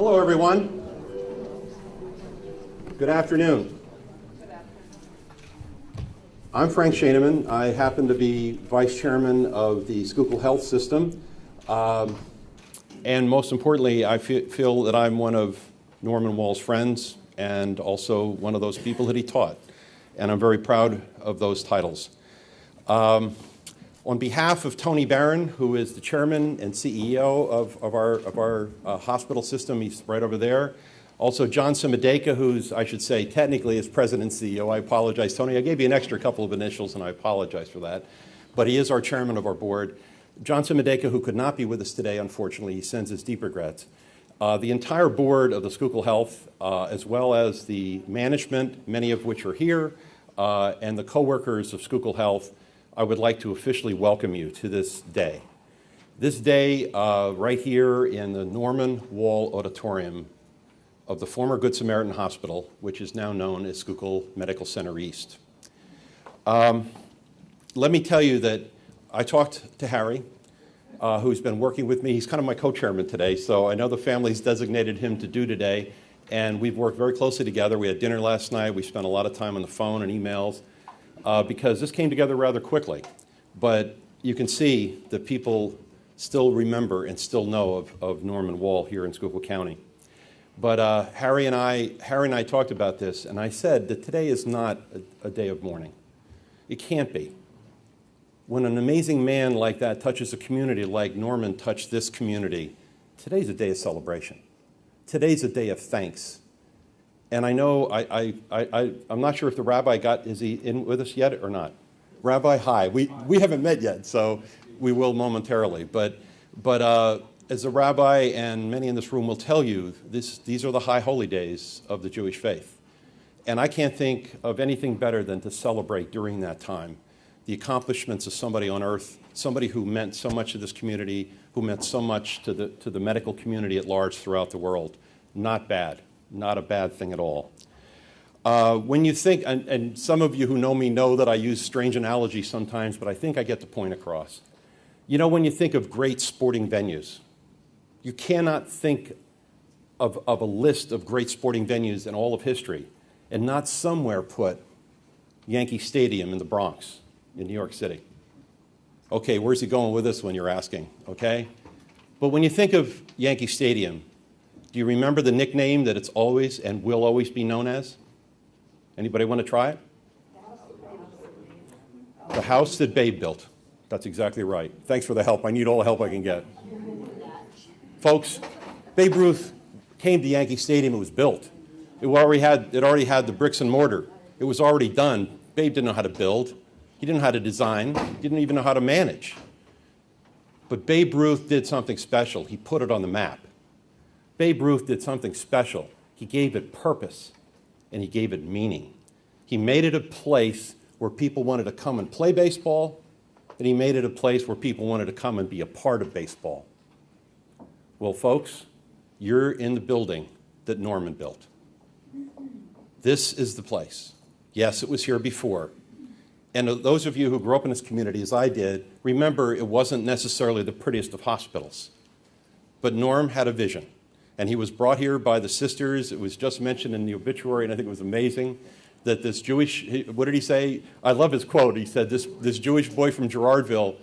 Hello, everyone. Good afternoon. I'm Frank Shaneman. I happen to be Vice Chairman of the Schuylkill Health System. And most importantly, I feel that I'm one of Norman Wall's friends and also one of those people that he taught. And I'm very proud of those titles. On behalf of Tony Barron, who is the chairman and CEO of our hospital system, he's right over there. Also, John Simideka, who's, I should say, technically is president and CEO. I apologize, Tony. I gave you an extra couple of initials, and I apologize for that. But he is our chairman of our board. John Simideka, who could not be with us today, unfortunately, he sends his deep regrets. The entire board of the Schuylkill Health, as well as the management, many of which are here, and the co-workers of Schuylkill Health, I would like to officially welcome you to this day. This day, right here in the Norman Wall Auditorium of the former Good Samaritan Hospital, which is now known as Schuylkill Medical Center East. Let me tell you that I talked to Harry, who's been working with me. He's kind of my co-chairman today, so I know the family's designated him to do today, and we've worked very closely together. We had dinner last night. We spent a lot of time on the phone and emails. Because this came together rather quickly. But you can see that people still remember and still know of Norman Wall here in Schuylkill County. But Harry and I talked about this, and I said that today is not a day of mourning. It can't be. When an amazing man like that touches a community like Norman touched this community, today's a day of celebration. Today's a day of thanks. And I know, I'm not sure if the rabbi is he in with us yet or not? Rabbi, hi. We haven't met yet, so we will momentarily. But as the rabbi and many in this room will tell you, these are the high holy days of the Jewish faith. And I can't think of anything better than to celebrate during that time the accomplishments of somebody on earth, somebody who meant so much to this community, who meant so much to the medical community at large throughout the world. Not bad. Not a bad thing at all. When you think, and some of you who know me know that I use strange analogies sometimes, but I think I get the point across. You know, when you think of great sporting venues, you cannot think of a list of great sporting venues in all of history and not somewhere put Yankee Stadium in the Bronx in New York City. Okay, where's he going with this when you're asking, okay? But when you think of Yankee Stadium, do you remember the nickname that it's always and will always be known as? Anybody want to try it? The house that Babe built. That's exactly right. Thanks for the help. I need all the help I can get. Folks, Babe Ruth came to Yankee Stadium. It was built. It already had the bricks and mortar. It was already done. Babe didn't know how to build. He didn't know how to design. He didn't even know how to manage. But Babe Ruth did something special. He put it on the map. Babe Ruth did something special. He gave it purpose, and he gave it meaning. He made it a place where people wanted to come and play baseball, and he made it a place where people wanted to come and be a part of baseball. Well, folks, you're in the building that Norman built. This is the place. Yes, it was here before. And those of you who grew up in this community, as I did, remember it wasn't necessarily the prettiest of hospitals. But Norm had a vision. And he was brought here by the sisters. It was just mentioned in the obituary, and I think it was amazing that this Jewish, what did he say? I love his quote. He said, this Jewish boy from Girardville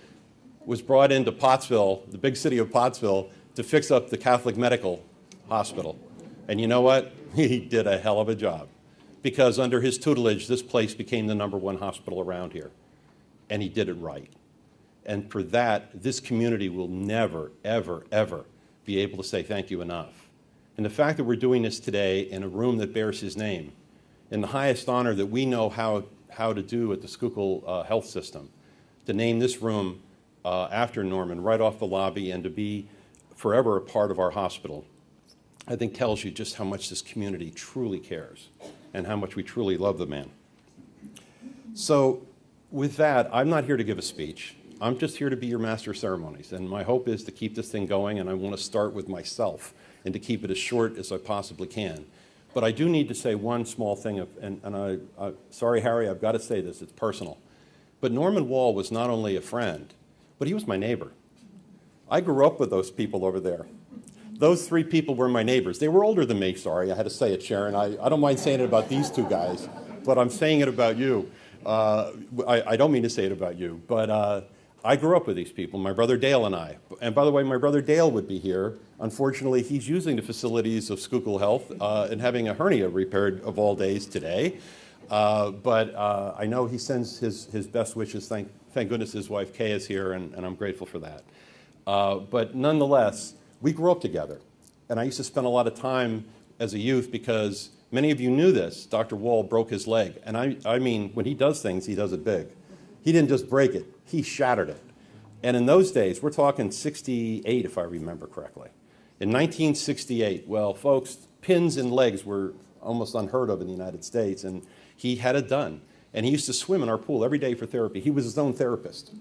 was brought into Pottsville, the big city of Pottsville, to fix up the Catholic Medical Hospital. And you know what? He did a hell of a job. Because under his tutelage, this place became the #1 hospital around here. And he did it right. And for that, this community will never, ever, ever be able to say thank you enough. And the fact that we're doing this today in a room that bears his name, in the highest honor that we know how to do at the Schuylkill Health System, to name this room after Norman right off the lobby and to be forever a part of our hospital, I think tells you just how much this community truly cares and how much we truly love the man. So with that, I'm not here to give a speech. I'm just here to be your master of ceremonies, and my hope is to keep this thing going, and I want to start with myself and to keep it as short as I possibly can. But I do need to say one small thing, sorry, Harry, I've got to say this, it's personal. But Norman Wall was not only a friend, but he was my neighbor. I grew up with those people over there. those three people were my neighbors. They were older than me, sorry, I had to say it, Sharon. I don't mind saying it about these two guys, but I'm saying it about you. I don't mean to say it about you, but I grew up with these people, my brother Dale and I. And by the way, my brother Dale would be here. Unfortunately, he's using the facilities of Schuylkill Health and having a hernia repaired of all days today. But I know he sends his best wishes. Thank goodness his wife Kay is here, and I'm grateful for that. But nonetheless, we grew up together. And I used to spend a lot of time as a youth because many of you knew this. Dr. Wall broke his leg. And I mean, when he does things, he does it big. He didn't just break it, he shattered it. And in those days, we're talking 68, if I remember correctly. In 1968, well, folks, pins in legs were almost unheard of in the United States, and he had it done. And he used to swim in our pool every day for therapy. He was his own therapist.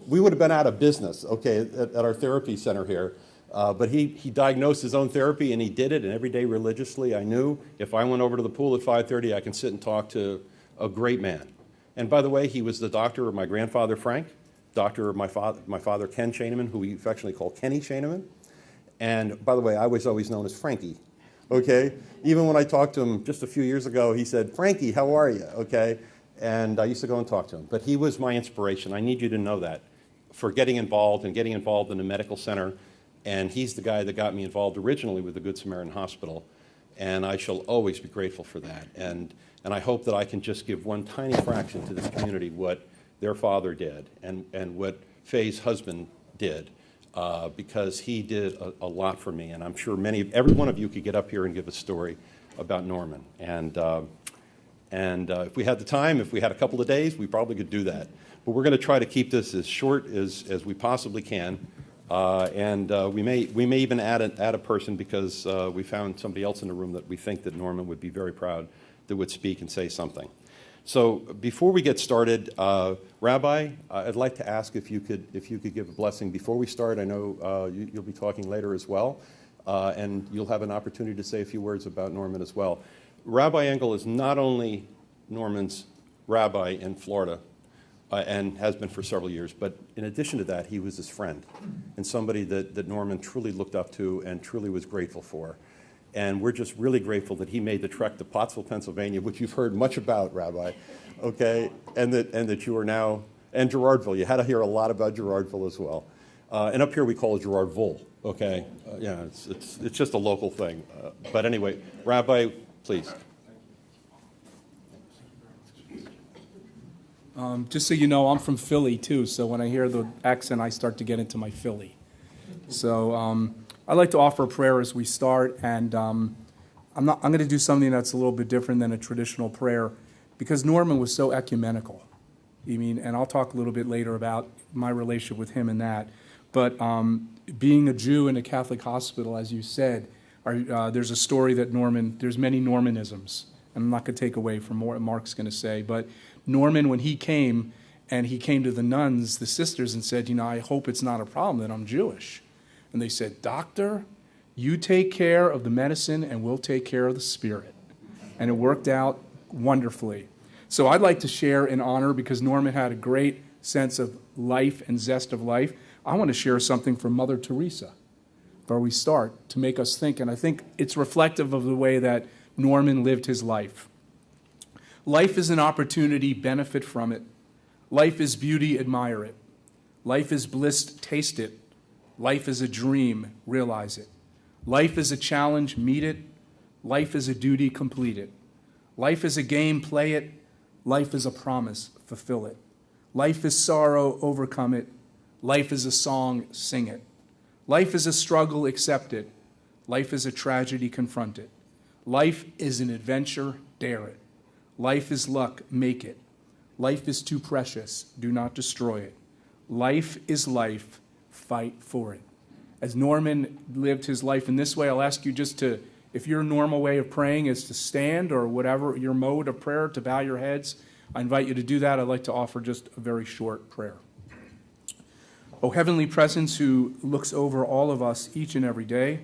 We would have been out of business, okay, at our therapy center here. But he diagnosed his own therapy, and he did it, and every day religiously I knew if I went over to the pool at 5:30, I can sit and talk to a great man. And by the way, he was the doctor of my grandfather, Frank, doctor of my father Ken Shaneman, who we affectionately call Kenny Shaneman. And by the way, I was always known as Frankie, okay? Even when I talked to him just a few years ago, he said, "Frankie, how are you?" Okay? And I used to go and talk to him. But he was my inspiration. I need you to know that, for getting involved in the medical center. And he's the guy that got me involved originally with the Good Samaritan Hospital. And I shall always be grateful for that. And I hope that I can just give one tiny fraction to this community what their father did and what Faye's husband did, because he did a lot for me. And I'm sure every one of you could get up here and give a story about Norman. And if we had the time, if we had a couple of days, we probably could do that. But we're going to try to keep this as short as we possibly can. We may even add a person, because we found somebody else in the room that we think that Norman would be very proud that would speak and say something. So before we get started, Rabbi, I'd like to ask if you could give a blessing before we start. I know you'll be talking later as well, and you'll have an opportunity to say a few words about Norman as well. Rabbi Engel is not only Norman's rabbi in Florida, and has been for several years, but in addition to that, he was his friend and somebody that Norman truly looked up to and truly was grateful for. And we're just really grateful that he made the trek to Pottsville, Pennsylvania, which you've heard much about, Rabbi, okay, and that you are now, and Girardville. You had to hear a lot about Girardville as well. And up here we call it Girardville, okay? Yeah, it's just a local thing. But anyway, Rabbi, please. Just so you know, I'm from Philly too, so when I hear the accent, I start to get into my Philly. So I'd like to offer a prayer as we start, and I'm going to do something that's a little bit different than a traditional prayer, because Norman was so ecumenical. And I'll talk a little bit later about my relationship with him and that. But being a Jew in a Catholic hospital, as you said, there's a story that there's many Normanisms. And I'm not going to take away from what Mark's going to say, but Norman, when he came to the nuns, the sisters, and said, I hope it's not a problem that I'm Jewish. And they said, "Doctor, you take care of the medicine and we'll take care of the spirit." And it worked out wonderfully. So I'd like to share in honor, because Norman had a great sense of life and zest of life. I want to share something from Mother Teresa before we start, to make us think. And I think it's reflective of the way that Norman lived his life. Life is an opportunity, benefit from it. Life is beauty, admire it. Life is bliss, taste it. Life is a dream, realize it. Life is a challenge, meet it. Life is a duty, complete it. Life is a game, play it. Life is a promise, fulfill it. Life is sorrow, overcome it. Life is a song, sing it. Life is a struggle, accept it. Life is a tragedy, confront it. Life is an adventure, dare it. Life is luck, make it. Life is too precious, do not destroy it. Life is life, fight for it. As Norman lived his life in this way, I'll ask you just to, if your normal way of praying is to stand, or whatever your mode of prayer, to bow your heads, I invite you to do that. I'd like to offer just a very short prayer. O Heavenly Presence, who looks over all of us each and every day,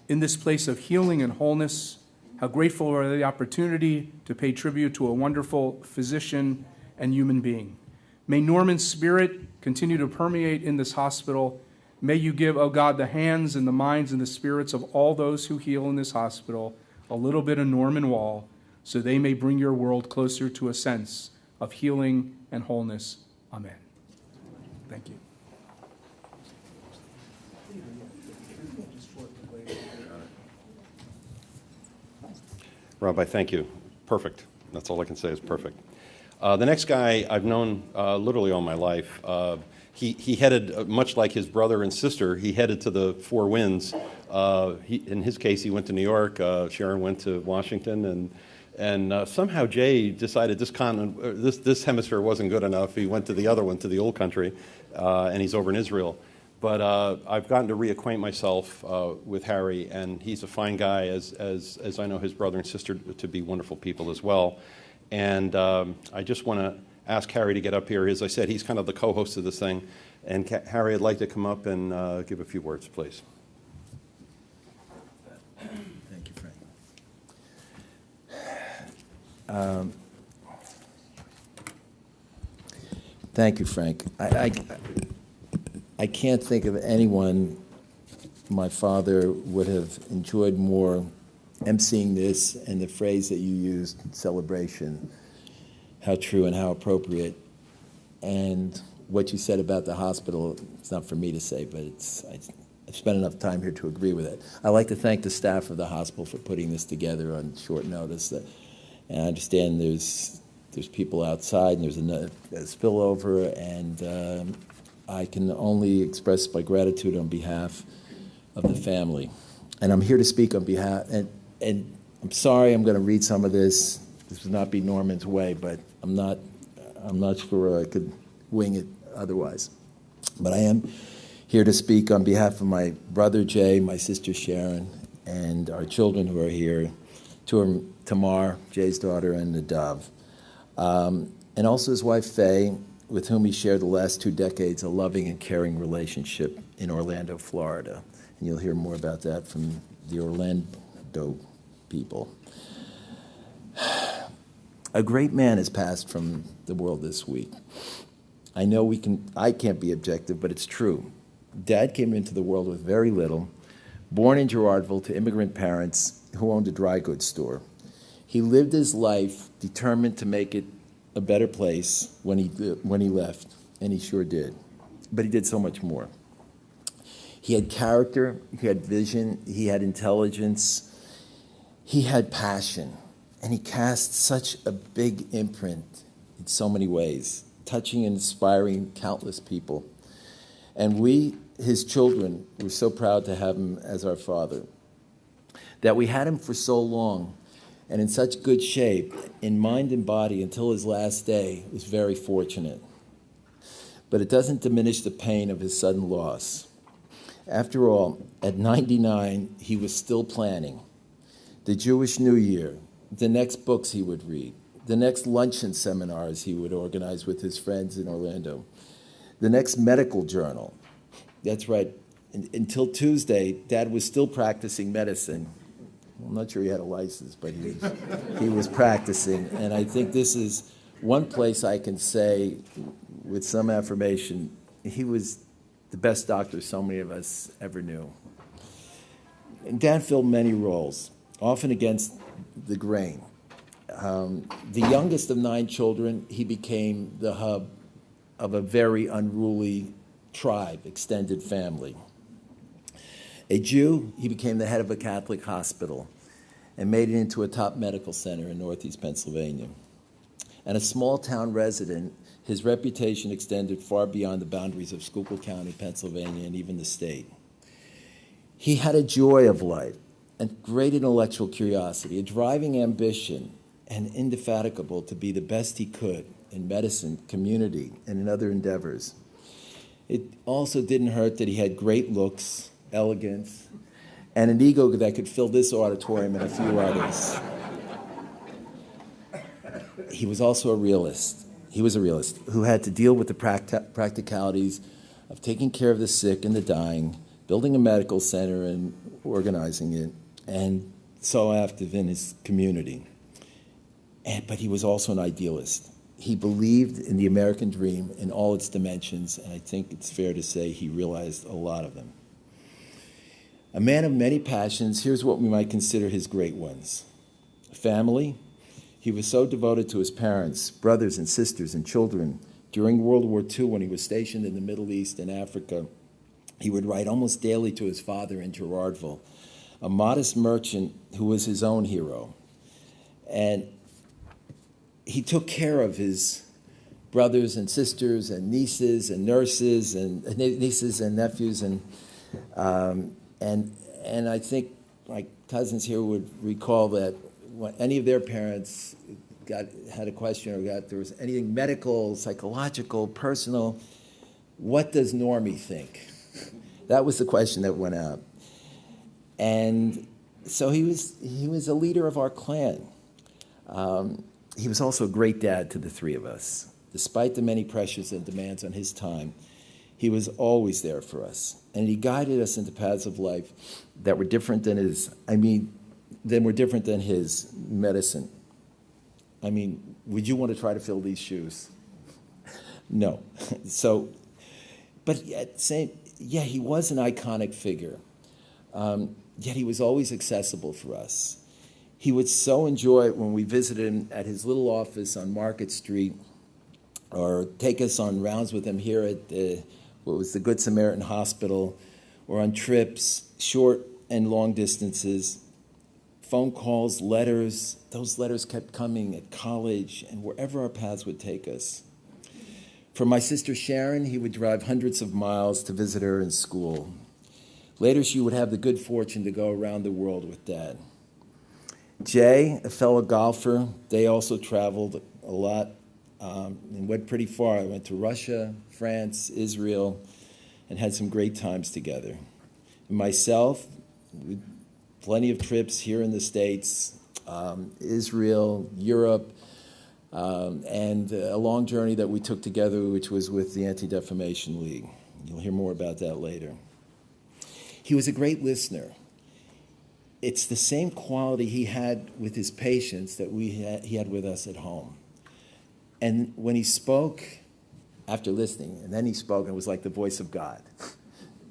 in this place of healing and wholeness, how grateful are the opportunity to pay tribute to a wonderful physician and human being. May Norman's spirit continue to permeate in this hospital, May you give, oh God, the hands and the minds and the spirits of all those who heal in this hospital a little bit of Norman Wall, so they may bring your world closer to a sense of healing and wholeness. Amen. Thank you. Rabbi, thank you. Perfect. That's all I can say is perfect. The next guy I've known literally all my life. He headed, much like his brother and sister, he headed to the Four Winds. In his case, he went to New York. Sharon went to Washington, and somehow Jay decided this hemisphere wasn't good enough. He went to the other one, to the old country, and he's over in Israel. But I've gotten to reacquaint myself with Harry, and he's a fine guy, as I know his brother and sister to be wonderful people as well. And I just want to ask Harry to get up here. As I said, he's kind of the co-host of this thing. And Harry, I'd like to come up and give a few words, please. Thank you, Frank. Thank you, Frank. I can't think of anyone my father would have enjoyed more emceeing this, and the phrase that you used, celebration, how true and how appropriate. And what you said about the hospital, it's not for me to say, but I've spent enough time here to agree with it. I'd like to thank the staff of the hospital for putting this together on short notice. And I understand there's people outside, and there's a spillover, and I can only express my gratitude on behalf of the family. And I'm here to speak on behalf, and I'm sorry I'm going to read some of this. This would not be Norman's way, but I'm not sure I could wing it otherwise. But I am here to speak on behalf of my brother Jay, my sister Sharon, and our children who are here, Tamar, Jay's daughter, and Nadav. And also his wife Faye, with whom he shared the last 2 decades a loving and caring relationship in Orlando, Florida. And you'll hear more about that from the Orlando people. A great man has passed from the world this week. I know I can't be objective, but it's true. Dad came into the world with very little, born in Girardville to immigrant parents who owned a dry goods store. He lived his life determined to make it a better place when he left, and he sure did. But he did so much more. He had character, he had vision, he had intelligence, he had passion, and he cast such a big imprint in so many ways, touching and inspiring countless people. And we, his children, were so proud to have him as our father, that we had him for so long and in such good shape, in mind and body, until his last day, was very fortunate. But it doesn't diminish the pain of his sudden loss. After all, at 99, he was still planning the Jewish New Year, the next books he would read, the next luncheon seminars he would organize with his friends in Orlando, the next medical journal. That's right. Until Tuesday, Dad was still practicing medicine. I'm not sure he had a license, but he was practicing. And I think this is one place I can say with some affirmation, he was the best doctor so many of us ever knew. And Dad filled many roles, often against the grain. The youngest of 9 children, he became the hub of a very unruly tribe, extended family. A Jew, he became the head of a Catholic hospital and made it into a top medical center in Northeast Pennsylvania. And a small-town resident, his reputation extended far beyond the boundaries of Schuylkill County, Pennsylvania, and even the state. He had a joy of life and great intellectual curiosity, a driving ambition, and indefatigable to be the best he could in medicine, community, and in other endeavors. It also didn't hurt that he had great looks, elegance, and an ego that could fill this auditorium and a few others. He was also a realist. He was a realist who had to deal with the practicalities of taking care of the sick and the dying, building a medical center and organizing it, and so active in his community. But he was also an idealist. he believed in the American dream in all its dimensions, and I think it's fair to say he realized a lot of them. A man of many passions, here's what we might consider his great ones. Family. He was so devoted to his parents, brothers and sisters and children. During World War II, when he was stationed in the Middle East and Africa, he would write almost daily to his father in Gerardville, a modest merchant who was his own hero. And he took care of his brothers and sisters and nieces and nurses and nieces and nephews, and I think my cousins here would recall that when any of their parents had a question or there was anything medical, psychological, personal, what does Normie think? That was the question that went out. And so he was a leader of our clan. He was also a great dad to the three of us. Despite the many pressures and demands on his time, he was always there for us. And he guided us into paths of life that were different than his medicine. I mean, would you want to try to fill these shoes? No. So, but yeah, he was an iconic figure. Yet he was always accessible for us. He would so enjoy it when we visited him at his little office on Market Street, or take us on rounds with him here at what was the Good Samaritan Hospital, or on trips, short and long distances, phone calls, letters. Those letters kept coming at college and wherever our paths would take us. For my sister Sharon, he would drive hundreds of miles to visit her in school. Later, she would have the good fortune to go around the world with Dad. Jay, a fellow golfer, they also traveled a lot and went pretty far. I went to Russia, France, Israel, and had some great times together. And myself, plenty of trips here in the States, Israel, Europe, and a long journey that we took together, which was with the Anti-Defamation League. You'll hear more about that later. He was a great listener. It's the same quality he had with his patients that he had with us at home. And when he spoke, after listening, and then he spoke, and it was like the voice of God.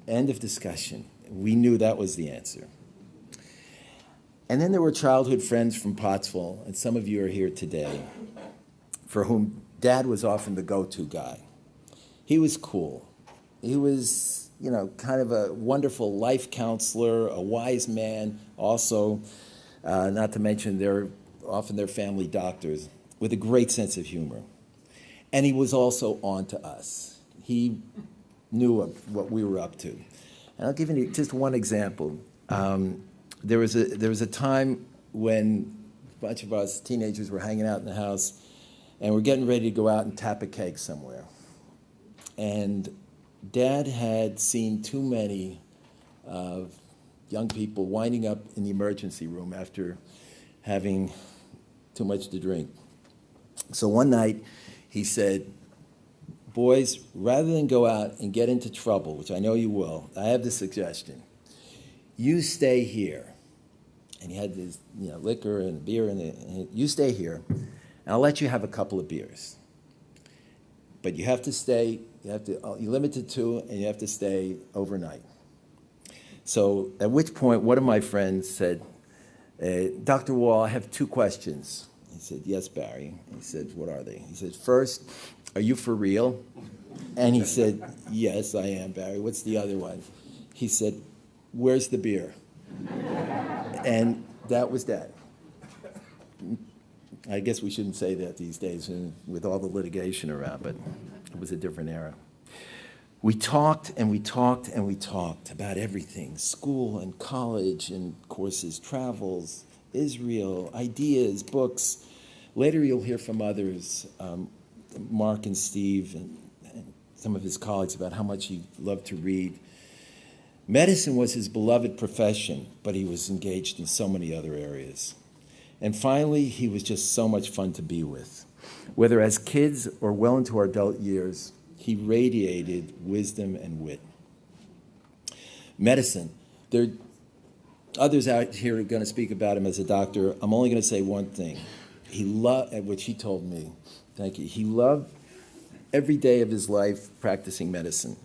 End of discussion. We knew that was the answer. And then there were childhood friends from Pottsville, and some of you are here today, for whom Dad was often the go-to guy. He was cool. He was, kind of a wonderful life counselor, a wise man, also, not to mention they're often their family doctors, with a great sense of humor. And he was also on to us. He knew of what we were up to. And I'll give you just one example. There was a time when a bunch of us teenagers were hanging out in the house, and we're getting ready to go out and tap a keg somewhere. And Dad had seen too many young people winding up in the emergency room after having too much to drink. So one night he said, boys, rather than go out and get into trouble, which I know you will, I have this suggestion. You stay here. And he had this liquor and beer, and you stay here, and I'll let you have a couple of beers. But you have to stay, you're limited to, and you have to stay overnight. So at which point, one of my friends said, Dr. Wall, I have two questions. He said, yes, Barry. He said, what are they? He said, first, are you for real? And he said, yes, I am, Barry. What's the other one? He said, where's the beer? And that was that. I guess we shouldn't say that these days with all the litigation around, but it was a different era. We talked and we talked and we talked about everything, school and college and courses, travels, Israel, ideas, books. Later you'll hear from others, Mark and Steve and some of his colleagues, about how much he loved to read. Medicine was his beloved profession, but he was engaged in so many other areas. And finally, he was just so much fun to be with. Whether as kids or well into our adult years, he radiated wisdom and wit. Medicine. There are others out here who are going to speak about him as a doctor. I'm only going to say one thing. He loved, which he told me, Thank you. He loved every day of his life practicing medicine.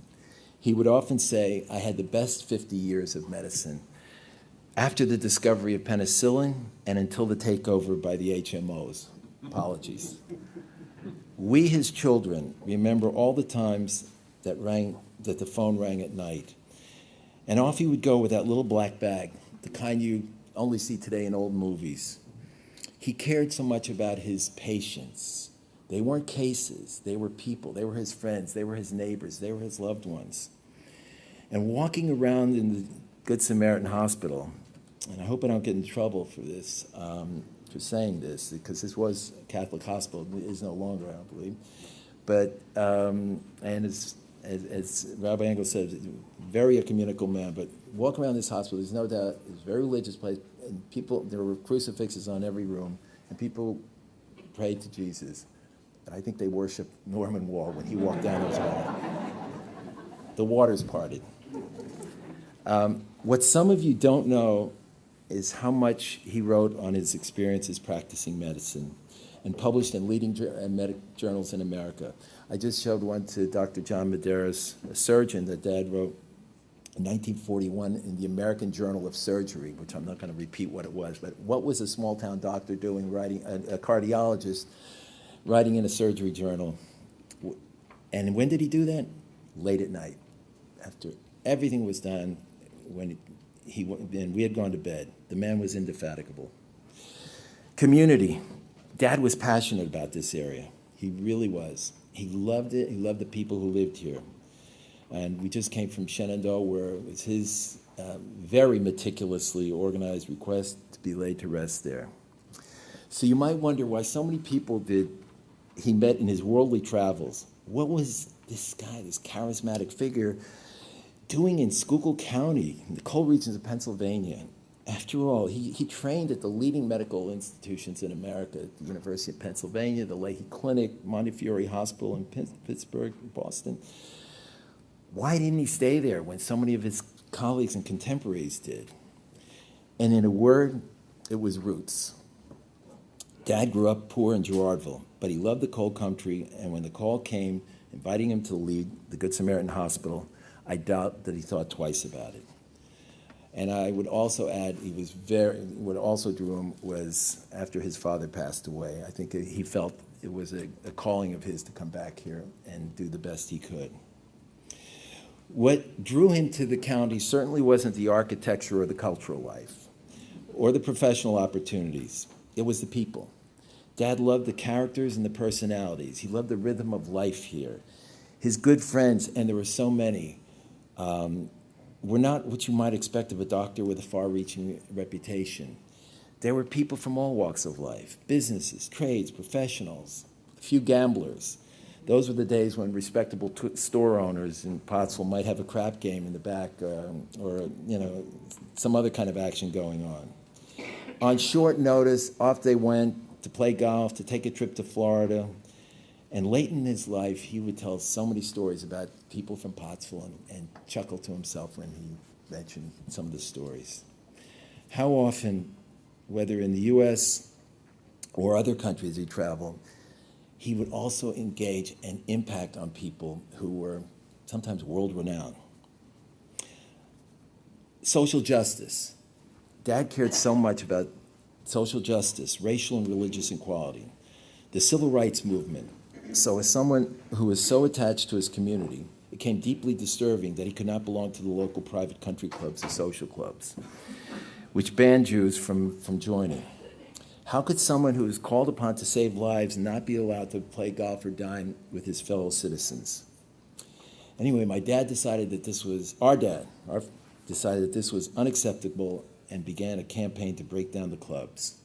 He would often say, I had the best 50 years of medicine after the discovery of penicillin and until the takeover by the HMOs. Apologies. We, his children, remember all the times that the phone rang at night. And off he would go with that little black bag, the kind you only see today in old movies. He cared so much about his patients. They weren't cases. They were people. They were his friends. They were his neighbors. They were his loved ones. And walking around in the Good Samaritan Hospital, and I hope I don't get in trouble for this, for saying this, because this was a Catholic hospital. It is no longer, I don't believe. But, and as Rabbi Engel said, very ecumenical man, but walk around this hospital, there's no doubt, it's a very religious place, and people, there were crucifixes on every room, and people prayed to Jesus. And I think they worshiped Norman Wall when he walked down his hall. The waters parted. What some of you don't know is how much he wrote on his experiences practicing medicine and published in leading medical journals in America. I just showed one to Dr. John Medeiros, a surgeon that Dad wrote in 1941 in the American Journal of Surgery, which I'm not going to repeat what it was, but what was a small-town doctor doing, writing, a cardiologist, writing in a surgery journal? And when did he do that? Late at night, after everything was done, when we had gone to bed. The man was indefatigable. Community. Dad was passionate about this area. He really was. He loved it. He loved the people who lived here. And we just came from Shenandoah, where it was his very meticulously organized request to be laid to rest there. So you might wonder why so many people he met in his worldly travels. What was this guy, this charismatic figure, doing in Schuylkill County, in the coal regions of Pennsylvania? After all, he trained at the leading medical institutions in America, at the University of Pennsylvania, the Leahy Clinic, Montefiore Hospital in Pittsburgh, Boston. Why didn't he stay there when so many of his colleagues and contemporaries did? And in a word, it was roots. Dad grew up poor in Girardville, but he loved the coal country, and when the call came inviting him to lead the Good Samaritan Hospital, I doubt that he thought twice about it. And I would also add, what also drew him was after his father passed away. I think he felt it was a calling of his to come back here and do the best he could. What drew him to the county certainly wasn't the architecture or the cultural life or the professional opportunities. It was the people. Dad loved the characters and the personalities. He loved the rhythm of life here. His good friends, and there were so many, were not what you might expect of a doctor with a far-reaching reputation. There were people from all walks of life, businesses, trades, professionals, a few gamblers. Those were the days when respectable store owners in Pottsville might have a crap game in the back or some other kind of action going on. On short notice, off they went to play golf, to take a trip to Florida. And late in his life, he would tell so many stories about people from Pottsville and chuckle to himself when he mentioned some of the stories. How often, whether in the U.S. or other countries he traveled, he would also engage and impact on people who were sometimes world-renowned. Social justice. Dad cared so much about social justice, racial and religious equality, the civil rights movement. So as someone who was so attached to his community, it became deeply disturbing that he could not belong to the local private country clubs or social clubs, which banned Jews from joining. How could someone who is called upon to save lives not be allowed to play golf or dine with his fellow citizens? Anyway, our dad decided that this was unacceptable and began a campaign to break down the clubs.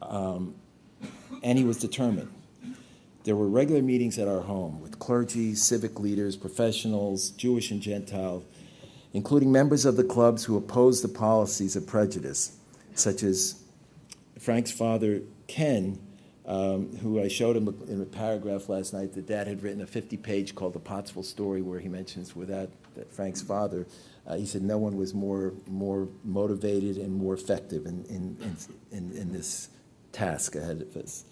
And he was determined. There were regular meetings at our home with clergy, civic leaders, professionals, Jewish and Gentile, including members of the clubs who opposed the policies of prejudice, such as Frank's father, Ken, who I showed him in a paragraph last night that Dad had written a 50-page called The Pottsville Story, where he mentions that Frank's father, he said no one was more motivated and more effective in this task ahead of us.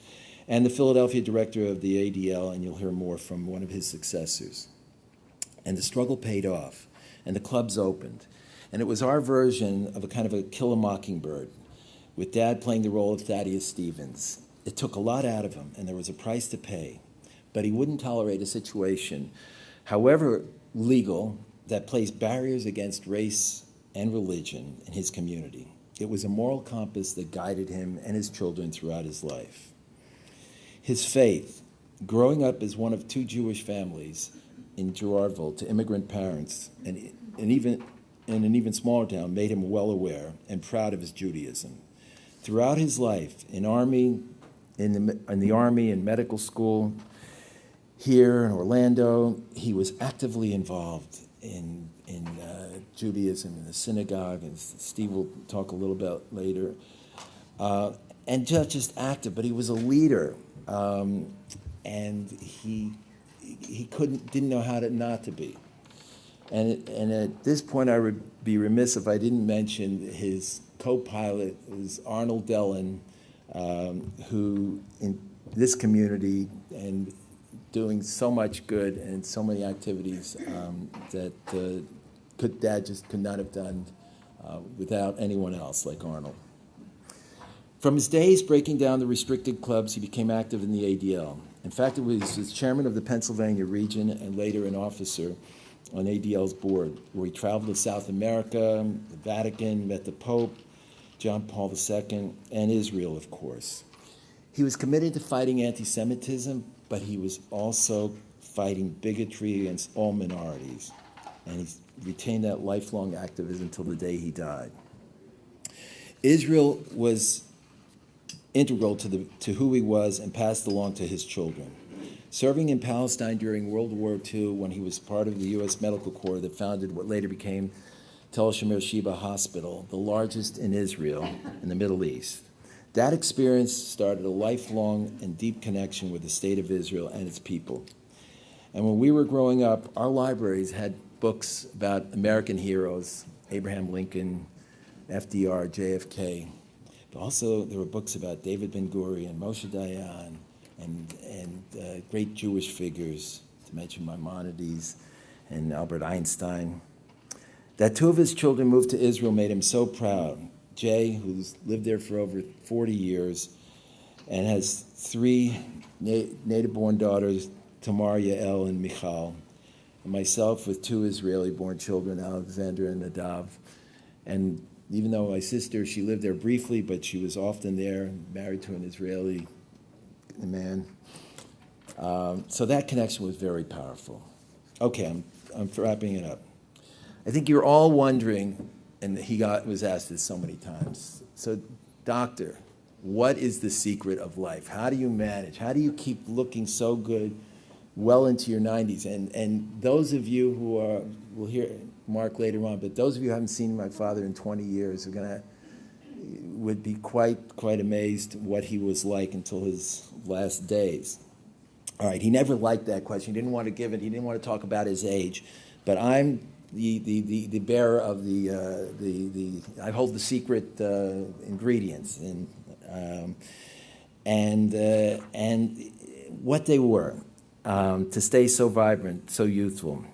and the Philadelphia director of the ADL, and you'll hear more from one of his successors. And the struggle paid off, and the clubs opened. And it was our version of a kind of a Kill a Mockingbird, with Dad playing the role of Thaddeus Stevens. It took a lot out of him, and there was a price to pay. But he wouldn't tolerate a situation, however legal, that placed barriers against race and religion in his community. It was a moral compass that guided him and his children throughout his life. His faith, growing up as one of two Jewish families in Gerardville to immigrant parents, and even in an even smaller town, made him well aware and proud of his Judaism. Throughout his life, in the Army and medical school, here in Orlando, he was actively involved in Judaism in the synagogue, and Steve will talk a little about later. And just active, but he was a leader, and he didn't know how to not to be. And at this point, I would be remiss if I didn't mention his co-pilot was Arnold Dellin, who in this community and doing so much good and so many activities that Dad just could not have done without anyone else like Arnold. From his days breaking down the restricted clubs, he became active in the ADL. In fact, it was as chairman of the Pennsylvania region and later an officer on ADL's board, where he traveled to South America, the Vatican, met the Pope, John Paul II, and Israel, of course. He was committed to fighting anti-Semitism, but he was also fighting bigotry against all minorities. And he retained that lifelong activism until the day he died. Israel was integral to who he was and passed along to his children. Serving in Palestine during World War II when he was part of the U.S. Medical Corps that founded what later became Tel Shemer Sheba Hospital, the largest in Israel in the Middle East. That experience started a lifelong and deep connection with the state of Israel and its people. And when we were growing up, our libraries had books about American heroes, Abraham Lincoln, FDR, JFK. But also there were books about David Ben-Gurion, Moshe Dayan, and great Jewish figures, to mention Maimonides and Albert Einstein. That two of his children moved to Israel made him so proud. Jay, who's lived there for over 40 years and has three native-born daughters, Tamar, Yael, and Michal, and myself with two Israeli-born children, Alexander and Nadav. And even though my sister, she lived there briefly, but she was often there, married to an Israeli man. So that connection was very powerful. Okay, I'm wrapping it up. I think you're all wondering, and was asked this so many times, so doctor, what is the secret of life? How do you manage? How do you keep looking so good well into your 90s? And those of you who we'll hear Mark later on, but those of you who haven't seen my father in 20 years would be quite amazed what he was like until his last days. All right, he never liked that question. He didn't want to give it. He didn't want to talk about his age. But I'm the bearer of I hold the secret ingredients and what they were to stay so vibrant, so youthful.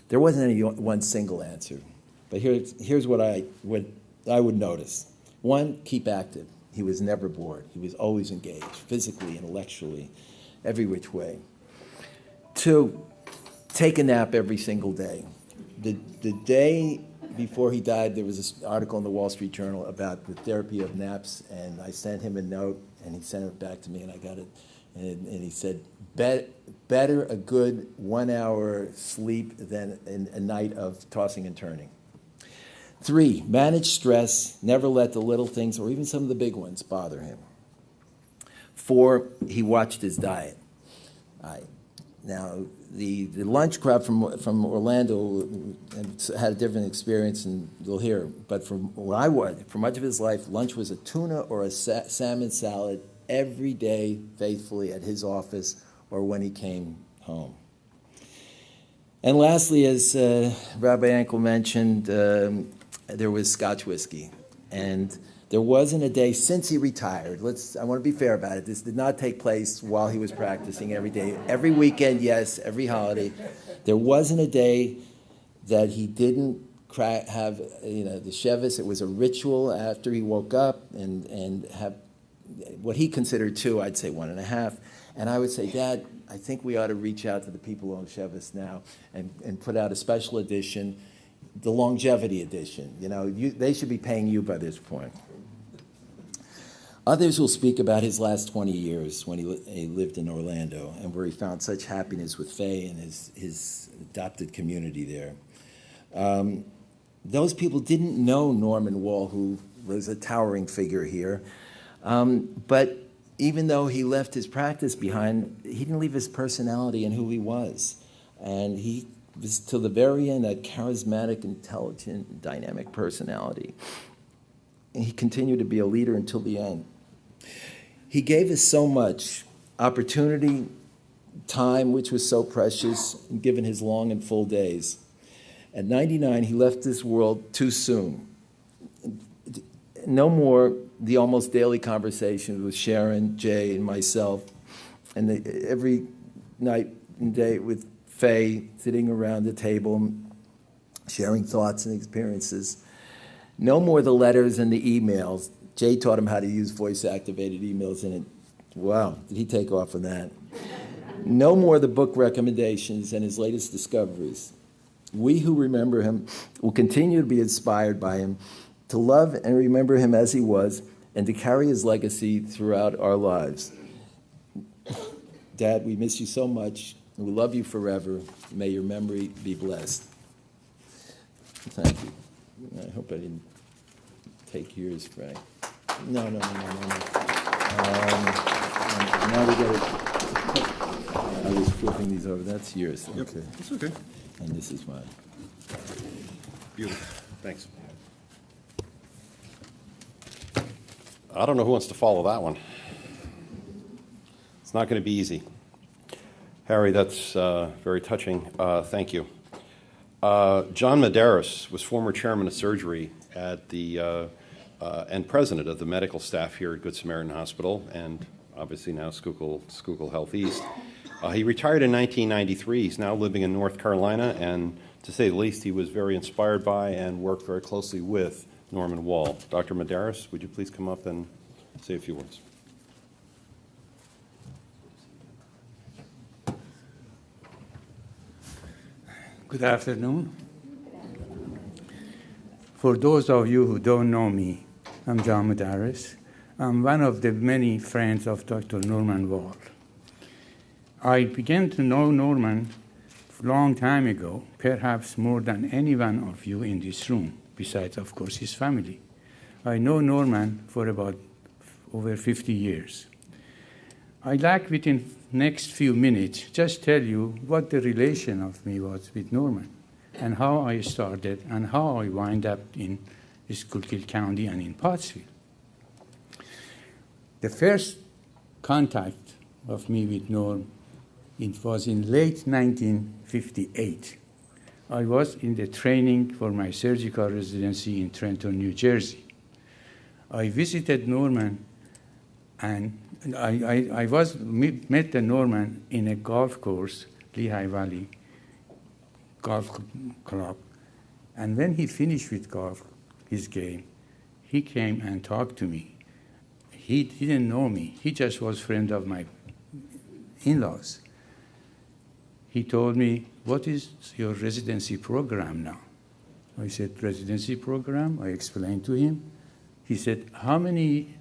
There wasn't any one single answer, but here's what I would notice. One, keep active. He was never bored. He was always engaged, physically, intellectually, every which way. Two, take a nap every single day. The day before he died, there was this article in the Wall Street Journal about the therapy of naps, and I sent him a note, and he sent it back to me, and I got it, and he said, better a good 1 hour sleep than a night of tossing and turning. 3, manage stress, never let the little things, or even some of the big ones, bother him. 4, he watched his diet. Now, the lunch crowd from Orlando had a different experience, and you'll hear. But from where I was, for much of his life, lunch was a tuna or a salmon salad every day, faithfully at his office or when he came home. And lastly, as Rabbi Ankel mentioned, there was Scotch whiskey, and There wasn't a day since he retired. I want to be fair about it. This did not take place while he was practicing every day. Every weekend, yes, every holiday. There wasn't a day that he didn't have, the Shevis. It was a ritual after he woke up and have what he considered two, I'd say 1.5. And I would say, Dad, I think we ought to reach out to the people who own Shevis now and put out a special edition, the longevity edition. They should be paying you by this point. Others will speak about his last 20 years when he lived in Orlando and where he found such happiness with Faye and his adopted community there. Those people didn't know Norman Wall, who was a towering figure here. But even though he left his practice behind, he didn't leave his personality and who he was. And he was, till the very end, a charismatic, intelligent, dynamic personality. And he continued to be a leader until the end. He gave us so much opportunity, time, which was so precious, given his long and full days. At 99, he left this world too soon. No more the almost daily conversations with Sharon, Jay, and myself, and every night and day with Faye, sitting around the table, sharing thoughts and experiences. No more the letters and the emails. Jay taught him how to use voice-activated emails, and wow, did he take off on that. No more the book recommendations and his latest discoveries. We who remember him will continue to be inspired by him, to love and remember him as he was, and to carry his legacy throughout our lives. Dad, we miss you so much, and we love you forever. May your memory be blessed. Thank you. I hope I didn't take yours, Frank. No. Now we got it. I was flipping these over. That's yours. Yep, Okay. it's okay. And this is mine. Beautiful. Thanks. I don't know who wants to follow that one. It's not going to be easy. Harry, that's very touching. Thank you. John Medeiros was former chairman of surgery at the and president of the medical staff here at Good Samaritan Hospital, and obviously now Schuylkill Health East. He retired in 1993. He's now living in North Carolina, and to say the least, he was very inspired by and worked very closely with Norman Wall. Dr. Medeiros, would you please come up and say a few words? Good afternoon. For those of you who don't know me, I'm John Medeiros. I'm one of the many friends of Dr. Norman Wall. I began to know Norman a long time ago, perhaps more than any one of you in this room, besides, of course, his family. I know Norman for about over 50 years. I'd like, within next few minutes, just tell you what the relation of me was with Norman and how I started and how I wind up in Schuylkill County and in Pottsville. The first contact of me with Norm, it was in late 1958. I was in the training for my surgical residency in Trenton, New Jersey. I visited Norman, and I met the Norman in a golf course, Lehigh Valley Golf Club. And when he finished with golf, his game, he came and talked to me. He didn't know me. He just was a friend of my in-laws. He told me, "What is your residency program now?" I said, "Residency program?" I explained to him. He said, "How many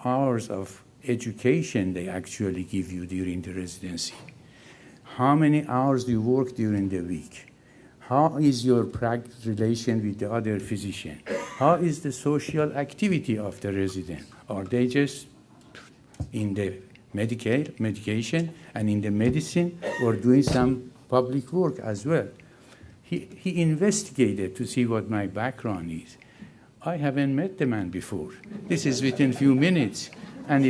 hours of education they actually give you during the residency? How many hours do you work during the week? How is your practice relation with the other physician? How is the social activity of the resident? Are they just in the medication and in the medicine, or doing some public work as well?" He investigated to see what my background is. I haven't met the man before. This is within a few minutes. And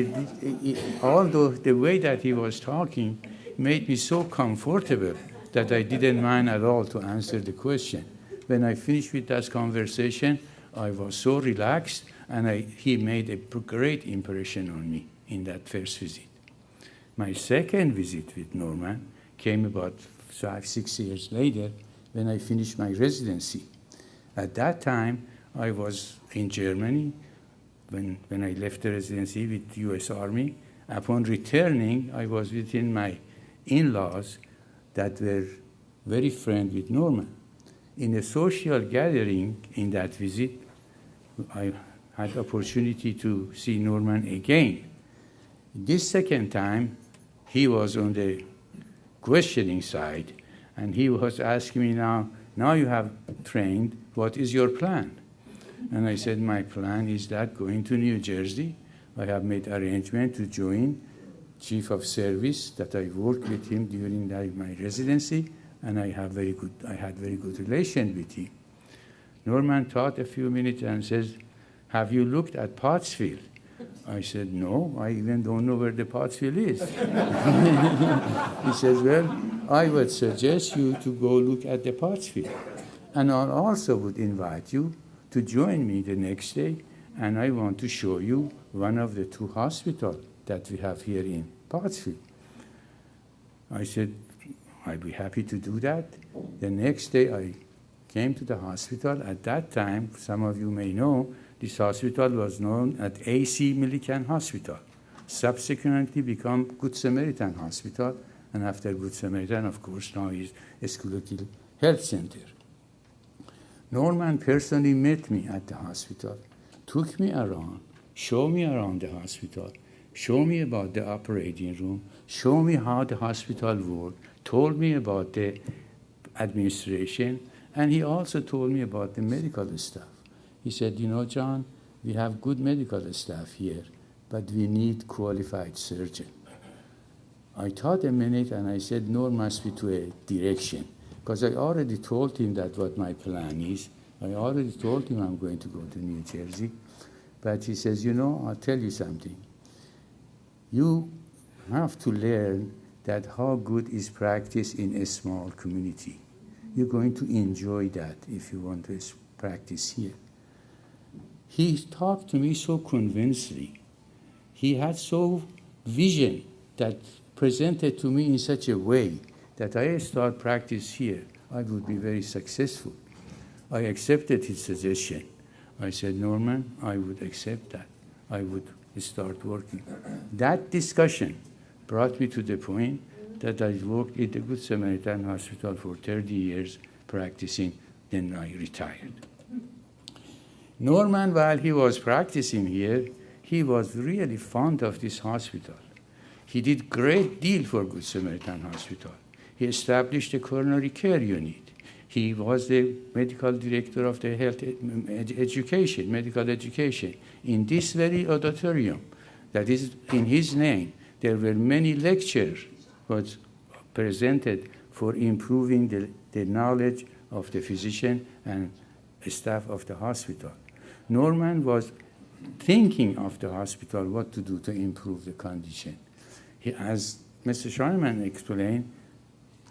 although the way that he was talking made me so comfortable that I didn't mind at all to answer the question. When I finished with that conversation, I was so relaxed, And he made a great impression on me in that first visit. My second visit with Norman came about 5-6 years later when I finished my residency. At that time, I was in Germany when I left the residency with the U.S. Army. Upon returning, I was within my in-laws that were very friendly with Norman. In a social gathering in that visit, I had opportunity to see Norman again. This second time, he was on the questioning side, and he was asking me now you have trained, what is your plan? And I said, my plan is that going to New Jersey, I have made arrangement to join Chief of Service that I worked with him during my residency, and I had very good relation with him. Norman thought a few minutes and says, have you looked at Pottsville? I said, no, I even don't know where the Pottsville is. He says, well, I would suggest you to go look at the Pottsville. And I also would invite you to join me the next day, and I want to show you one of the 2 hospitals that we have here in Pottsville. I said, I'd be happy to do that. The next day I came to the hospital. At that time, some of you may know, this hospital was known as A.C. Millikan Hospital. Subsequently become Good Samaritan Hospital, and after Good Samaritan, of course, now is Schuylkill Health Center. Norman personally met me at the hospital, took me around, showed me around the hospital, showed me about the operating room, showed me how the hospital worked, told me about the administration, and he also told me about the medical staff. He said, you know, John, we have good medical staff here, but we need qualified surgeon. I thought a minute and I said, Norm must be to a direction, because I already told him that what my plan is. I already told him I'm going to go to New Jersey. But he says, you know, I'll tell you something. You have to learn that how good is practice in a small community. You're going to enjoy that if you want to practice here. He talked to me so convincingly. He had so vision that presented to me in such a way that I start practice here, I would be very successful. I accepted his suggestion. I said, Norman, I would accept that. I would start working. That discussion brought me to the point that I worked at the Good Samaritan Hospital for 30 years practicing, then I retired. Norman, while he was practicing here, he was really fond of this hospital. He did great deal for Good Samaritan Hospital. He established a coronary care unit. He was the medical director of the health education, medical education. In this very auditorium, that is in his name, there were many lectures was presented for improving the knowledge of the physician and staff of the hospital. Norman was thinking of the hospital, what to do to improve the condition. As Mr. Sharman explained,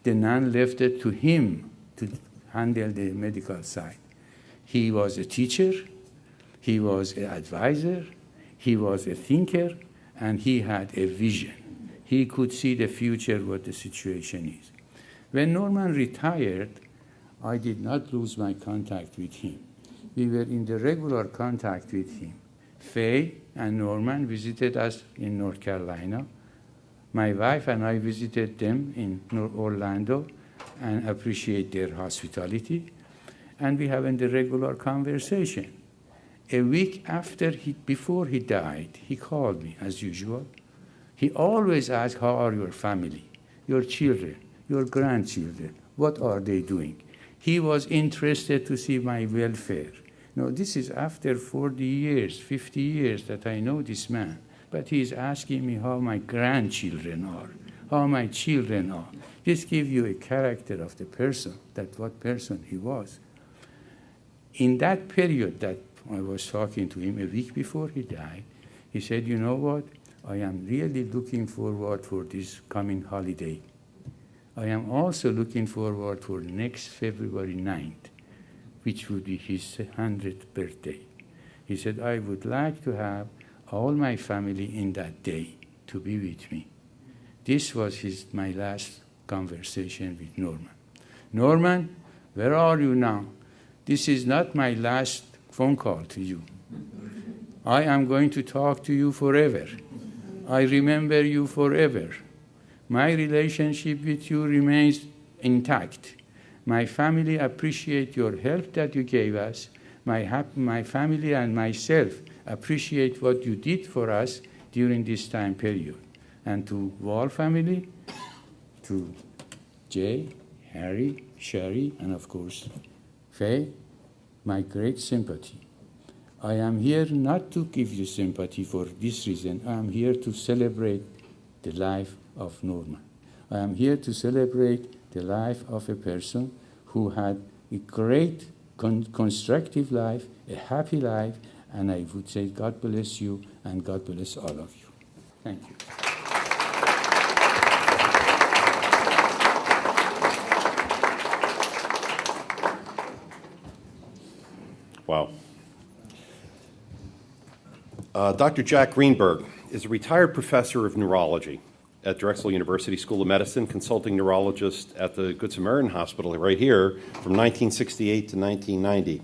the nun left it to him to handle the medical side. He was a teacher, he was an advisor, he was a thinker, and he had a vision. He could see the future, what the situation is. When Norman retired, I did not lose my contact with him. We were in the regular contact with him. Faye and Norman visited us in North Carolina. My wife and I visited them in Orlando and appreciate their hospitality. And we have the regular conversation. A week before he died, he called me as usual. He always asked, how are your family, your children, your grandchildren? What are they doing? He was interested to see my welfare. Now, this is after 40 years, 50 years that I know this man. But he is asking me how my grandchildren are, how my children are. This gives you a character of the person, that what person he was. In that period that I was talking to him, a week before he died, he said, you know what? I am really looking forward for this coming holiday. I am also looking forward for next February 9th, which would be his 100th birthday. He said, I would like to have all my family in that day to be with me. This was my last conversation with Norman. Norman, where are you now? This is not my last phone call to you. I am going to talk to you forever. I remember you forever. My relationship with you remains intact. My family appreciate your help that you gave us. My family and myself appreciate what you did for us during this time period. And to Wall family, to Jay, Harry, Sherry, and of course, Faye, my great sympathy. I am here not to give you sympathy for this reason. I am here to celebrate the life of Norman. I am here to celebrate the life of a person who had a great constructive life, a happy life, and I would say God bless you and God bless all of you. Thank you. Wow. Dr. Jack Greenberg is a retired professor of neurology at Drexel University School of Medicine, consulting neurologist at the Good Samaritan Hospital right here from 1968 to 1990.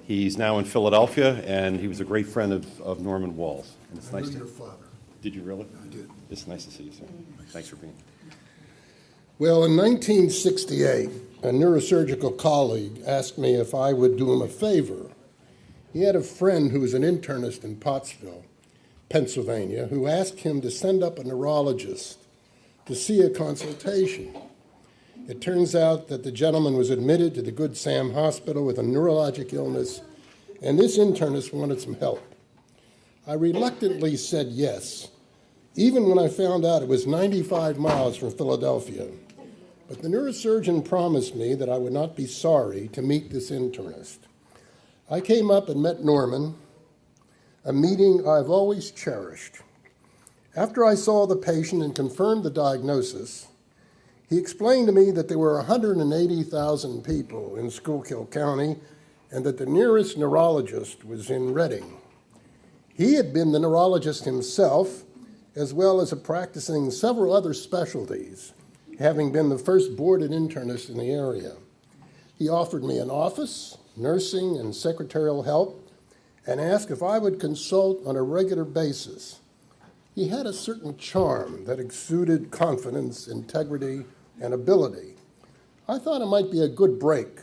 He's now in Philadelphia, and he was a great friend of Norman Wall's. And it's nice I knew to. your father. Did you really? I did. It's nice to see you, sir. Thanks for being here. Well, in 1968, a neurosurgical colleague asked me if I would do him a favor. He had a friend who was an internist in Pottsville, Pennsylvania, who asked him to send up a neurologist to see a consultation. It turns out that the gentleman was admitted to the Good Sam Hospital with a neurologic illness, and this internist wanted some help. I reluctantly said yes, even when I found out it was 95 miles from Philadelphia. But the neurosurgeon promised me that I would not be sorry to meet this internist. I came up and met Norman, a meeting I've always cherished. After I saw the patient and confirmed the diagnosis, he explained to me that there were 180,000 people in Schuylkill County and that the nearest neurologist was in Reading. He had been the neurologist himself, as well as practicing several other specialties, having been the first boarded internist in the area. He offered me an office, nursing, and secretarial help, and asked if I would consult on a regular basis. He had a certain charm that exuded confidence, integrity, and ability. I thought it might be a good break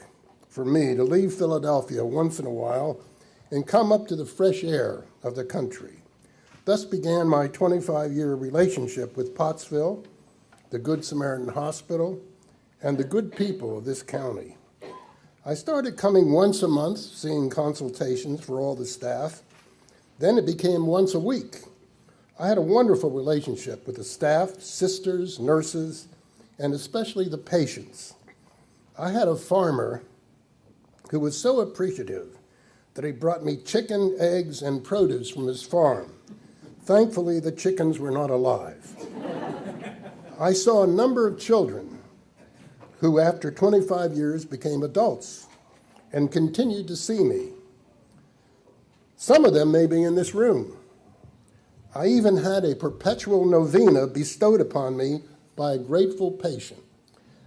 for me to leave Philadelphia once in a while and come up to the fresh air of the country. Thus began my 25-year relationship with Pottsville, the Good Samaritan Hospital, and the good people of this county. I started coming once a month, seeing consultations for all the staff. Then it became once a week. I had a wonderful relationship with the staff, sisters, nurses, and especially the patients. I had a farmer who was so appreciative that he brought me chicken, eggs, and produce from his farm. Thankfully, the chickens were not alive. I saw a number of children who, after 25 years, became adults and continued to see me. Some of them may be in this room. I even had a perpetual novena bestowed upon me by a grateful patient.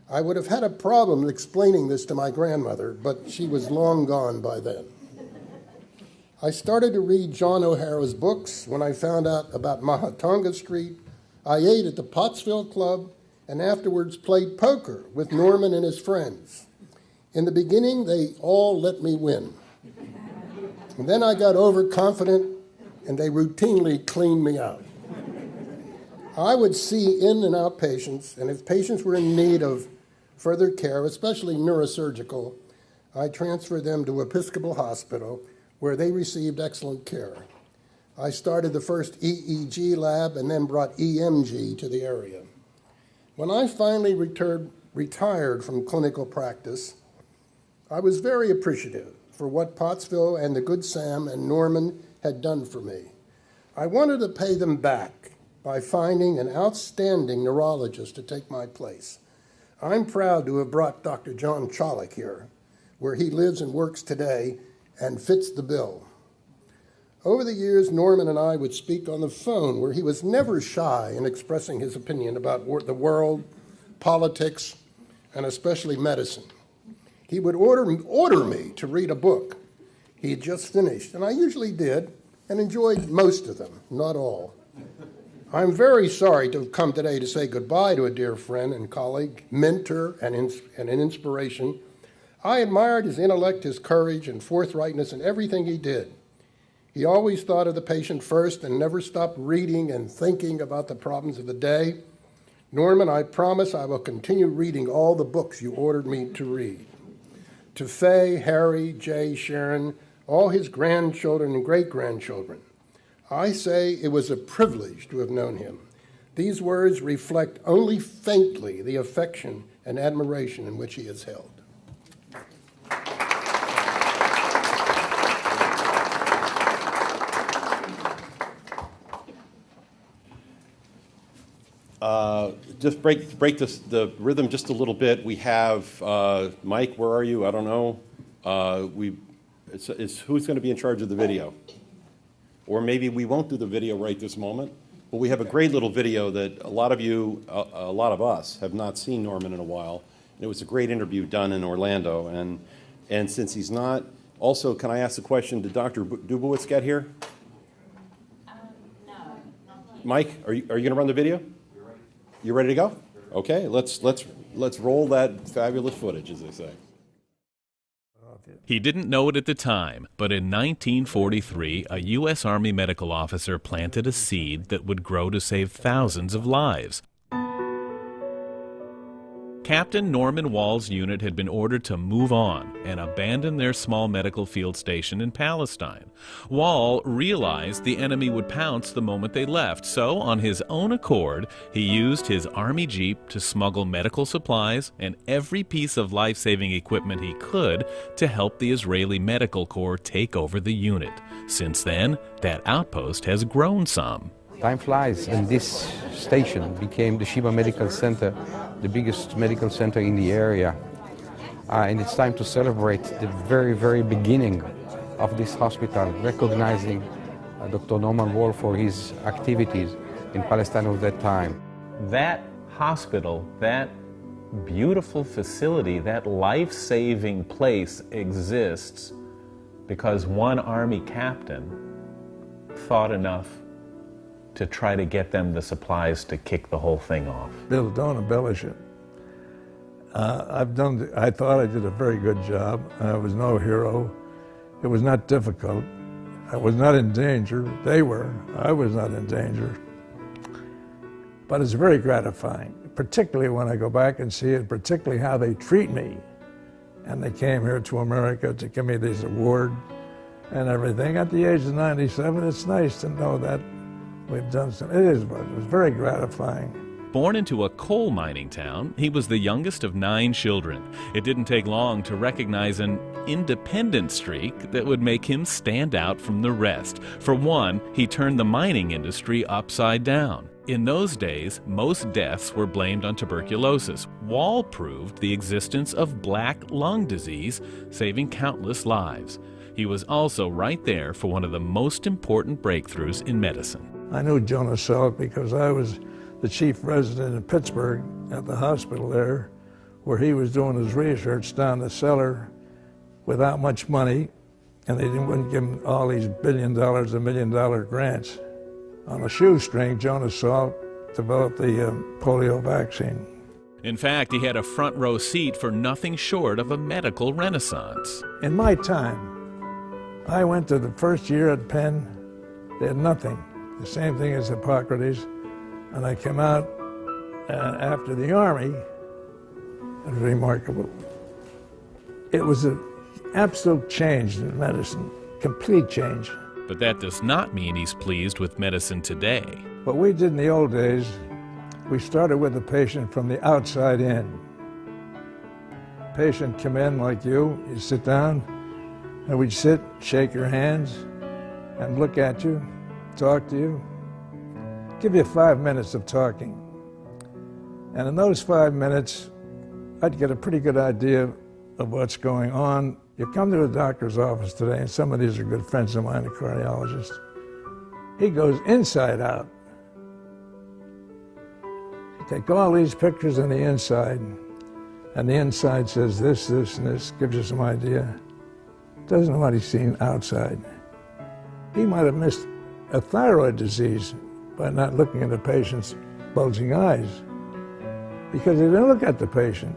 I would have had a problem explaining this to my grandmother, but she was long gone by then. I started to read John O'Hara's books when I found out about Mahatonga Street. I ate at the Pottsville Club and afterwards played poker with Norman and his friends. In the beginning, they all let me win. And then I got overconfident, and they routinely cleaned me out. I would see in and out patients, and if patients were in need of further care, especially neurosurgical, I transferred them to Episcopal Hospital, where they received excellent care. I started the first EEG lab and then brought EMG to the area. When I finally retired from clinical practice, I was very appreciative for what Pottsville and the Good Sam and Norman had done for me. I wanted to pay them back by finding an outstanding neurologist to take my place. I'm proud to have brought Dr. John Cholick here, where he lives and works today and fits the bill. Over the years, Norman and I would speak on the phone, where he was never shy in expressing his opinion about the world, politics, and especially medicine. He would order me to read a book he had just finished, and I usually did, and enjoyed most of them, not all. I'm very sorry to have come today to say goodbye to a dear friend and colleague, mentor, and an inspiration. I admired his intellect, his courage, and forthrightness in everything he did. He always thought of the patient first and never stopped reading and thinking about the problems of the day. Norman, I promise I will continue reading all the books you ordered me to read. To Faye, Harry, Jay, Sharon, all his grandchildren and great-grandchildren, I say it was a privilege to have known him. These words reflect only faintly the affection and admiration in which he is held. Just break the rhythm just a little bit. We have Mike. Where are you? I don't know. It's who's going to be in charge of the video? Or maybe we won't do the video right this moment. But we have a great little video that a lot of you, a lot of us, have not seen Norman in a while. And it was a great interview done in Orlando. And since he's not, also, can I ask the question? Did Dr. Dubowitz get here? No. Mike, are you going to run the video? You ready to go? Okay, let's roll that fabulous footage, as they say. He didn't know it at the time, but in 1943, a U.S. Army medical officer planted a seed that would grow to save thousands of lives. Captain Norman Wall's unit had been ordered to move on and abandon their small medical field station in Palestine. Wall realized the enemy would pounce the moment they left, so on his own accord, he used his Army Jeep to smuggle medical supplies and every piece of life-saving equipment he could to help the Israeli Medical Corps take over the unit. Since then, that outpost has grown some. Time flies, and this station became the Sheba Medical Center, the biggest medical center in the area. And it's time to celebrate the very, very beginning of this hospital, recognizing Dr. Norman Wall for his activities in Palestine at that time. That hospital, that beautiful facility, that life-saving place exists because one Army captain thought enough to try to get them the supplies to kick the whole thing off. Bill, don't embellish it. I thought I did a very good job. I was no hero. It was not difficult. I was not in danger. They were. I was not in danger. But it's very gratifying, particularly when I go back and see it, particularly how they treat me. And they came here to America to give me this award and everything. At the age of 97, it's nice to know that we've done some. It was very gratifying. Born into a coal mining town, he was the youngest of 9 children. It didn't take long to recognize an independent streak that would make him stand out from the rest. For one, he turned the mining industry upside down. In those days, most deaths were blamed on tuberculosis. Wall proved the existence of black lung disease, saving countless lives. He was also right there for one of the most important breakthroughs in medicine. I knew Jonas Salk because I was the chief resident in Pittsburgh at the hospital there, where he was doing his research down the cellar without much money, and they wouldn't give him all these $1 billion and $1 million grants. On a shoestring, Jonas Salk developed the polio vaccine. In fact, he had a front row seat for nothing short of a medical renaissance. In my time, I went to the first year at Penn, they had nothing. The same thing as Hippocrates. And I came out after the Army. It was remarkable. It was an absolute change in medicine, complete change. But that does not mean he's pleased with medicine today. What we did in the old days, we started with the patient from the outside in. Patient come in like you sit down, and we'd sit, shake your hands, and look at you, talk to you, give you 5 minutes of talking. And in those 5 minutes, I'd get a pretty good idea of what's going on You come to a doctor's office today, and some of these are good friends of mine, a cardiologist. He goes inside out. Take all these pictures on the inside, and the inside says this, this, and this, gives you some idea. Doesn't know what he's seen outside. He might have missed a thyroid disease by not looking at the patient's bulging eyes, because he didn't look at the patient.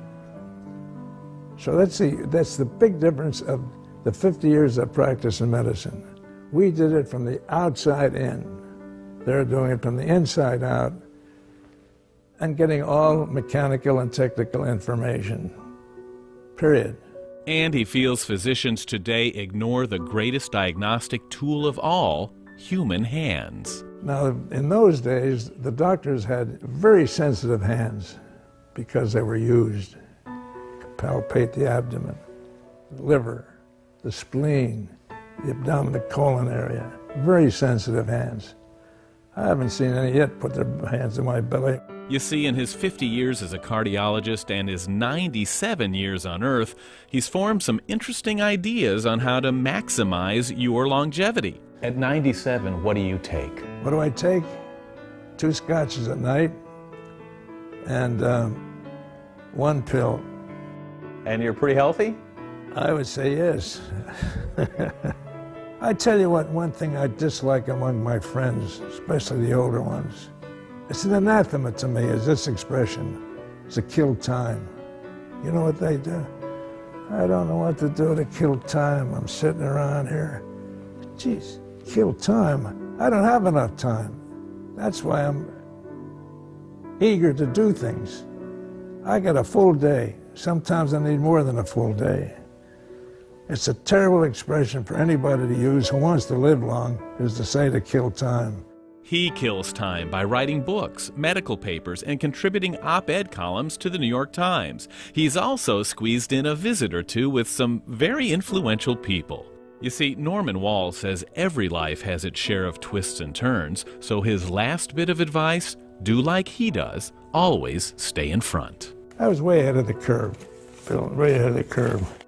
So that's the big difference of the 50 years of practice in medicine. We did it from the outside in. They're doing it from the inside out, and getting all mechanical and technical information, period. And he feels physicians today ignore the greatest diagnostic tool of all, human hands. Now, in those days, the doctors had very sensitive hands because they were used. Palpate the abdomen, the liver, the spleen, the abdominal colon area. Very sensitive hands. I haven't seen any yet put their hands in my belly. You see, in his 50 years as a cardiologist and his 97 years on Earth, he's formed some interesting ideas on how to maximize your longevity. At 97, what do you take? What do I take? 2 scotches at night and 1 pill. And you're pretty healthy? I would say yes. I tell you what, one thing I dislike among my friends, especially the older ones, it's an anathema to me, is this expression. It's to kill time. You know what they do? I don't know what to do to kill time. I'm sitting around here. Geez, kill time? I don't have enough time. That's why I'm eager to do things. I got a full day. Sometimes I need more than a full day. It's a terrible expression for anybody to use who wants to live long, is to say to kill time. He kills time by writing books, medical papers, and contributing op-ed columns to the New York Times. He's also squeezed in a visit or two with some very influential people. You see, Norman Wall says every life has its share of twists and turns, so his last bit of advice, do like he does, always stay in front. I was way ahead of the curve, Phil, way ahead of the curve.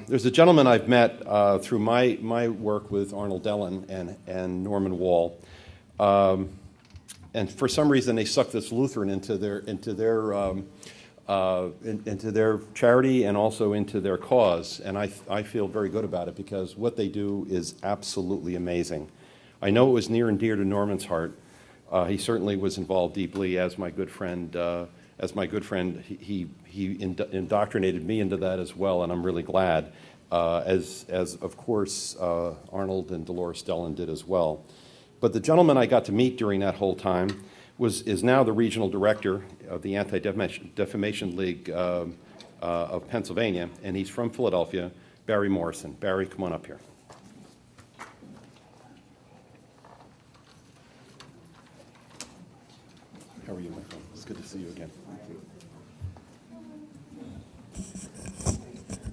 There's a gentleman I've met through my work with Arnold Dellin and Norman Wall, and for some reason they sucked this Lutheran into their charity and also into their cause, and I feel very good about it because what they do is absolutely amazing. I know it was near and dear to Norman's heart. He certainly was involved deeply as my good friend. He indoctrinated me into that as well, and I'm really glad, as of course Arnold and Dolores Dellin did as well. But the gentleman I got to meet during that whole time is now the regional director of the Anti-Defamation League of Pennsylvania, and he's from Philadelphia, Barry Morrison. Barry, come on up here. How are you, my friend? It's good to see you again.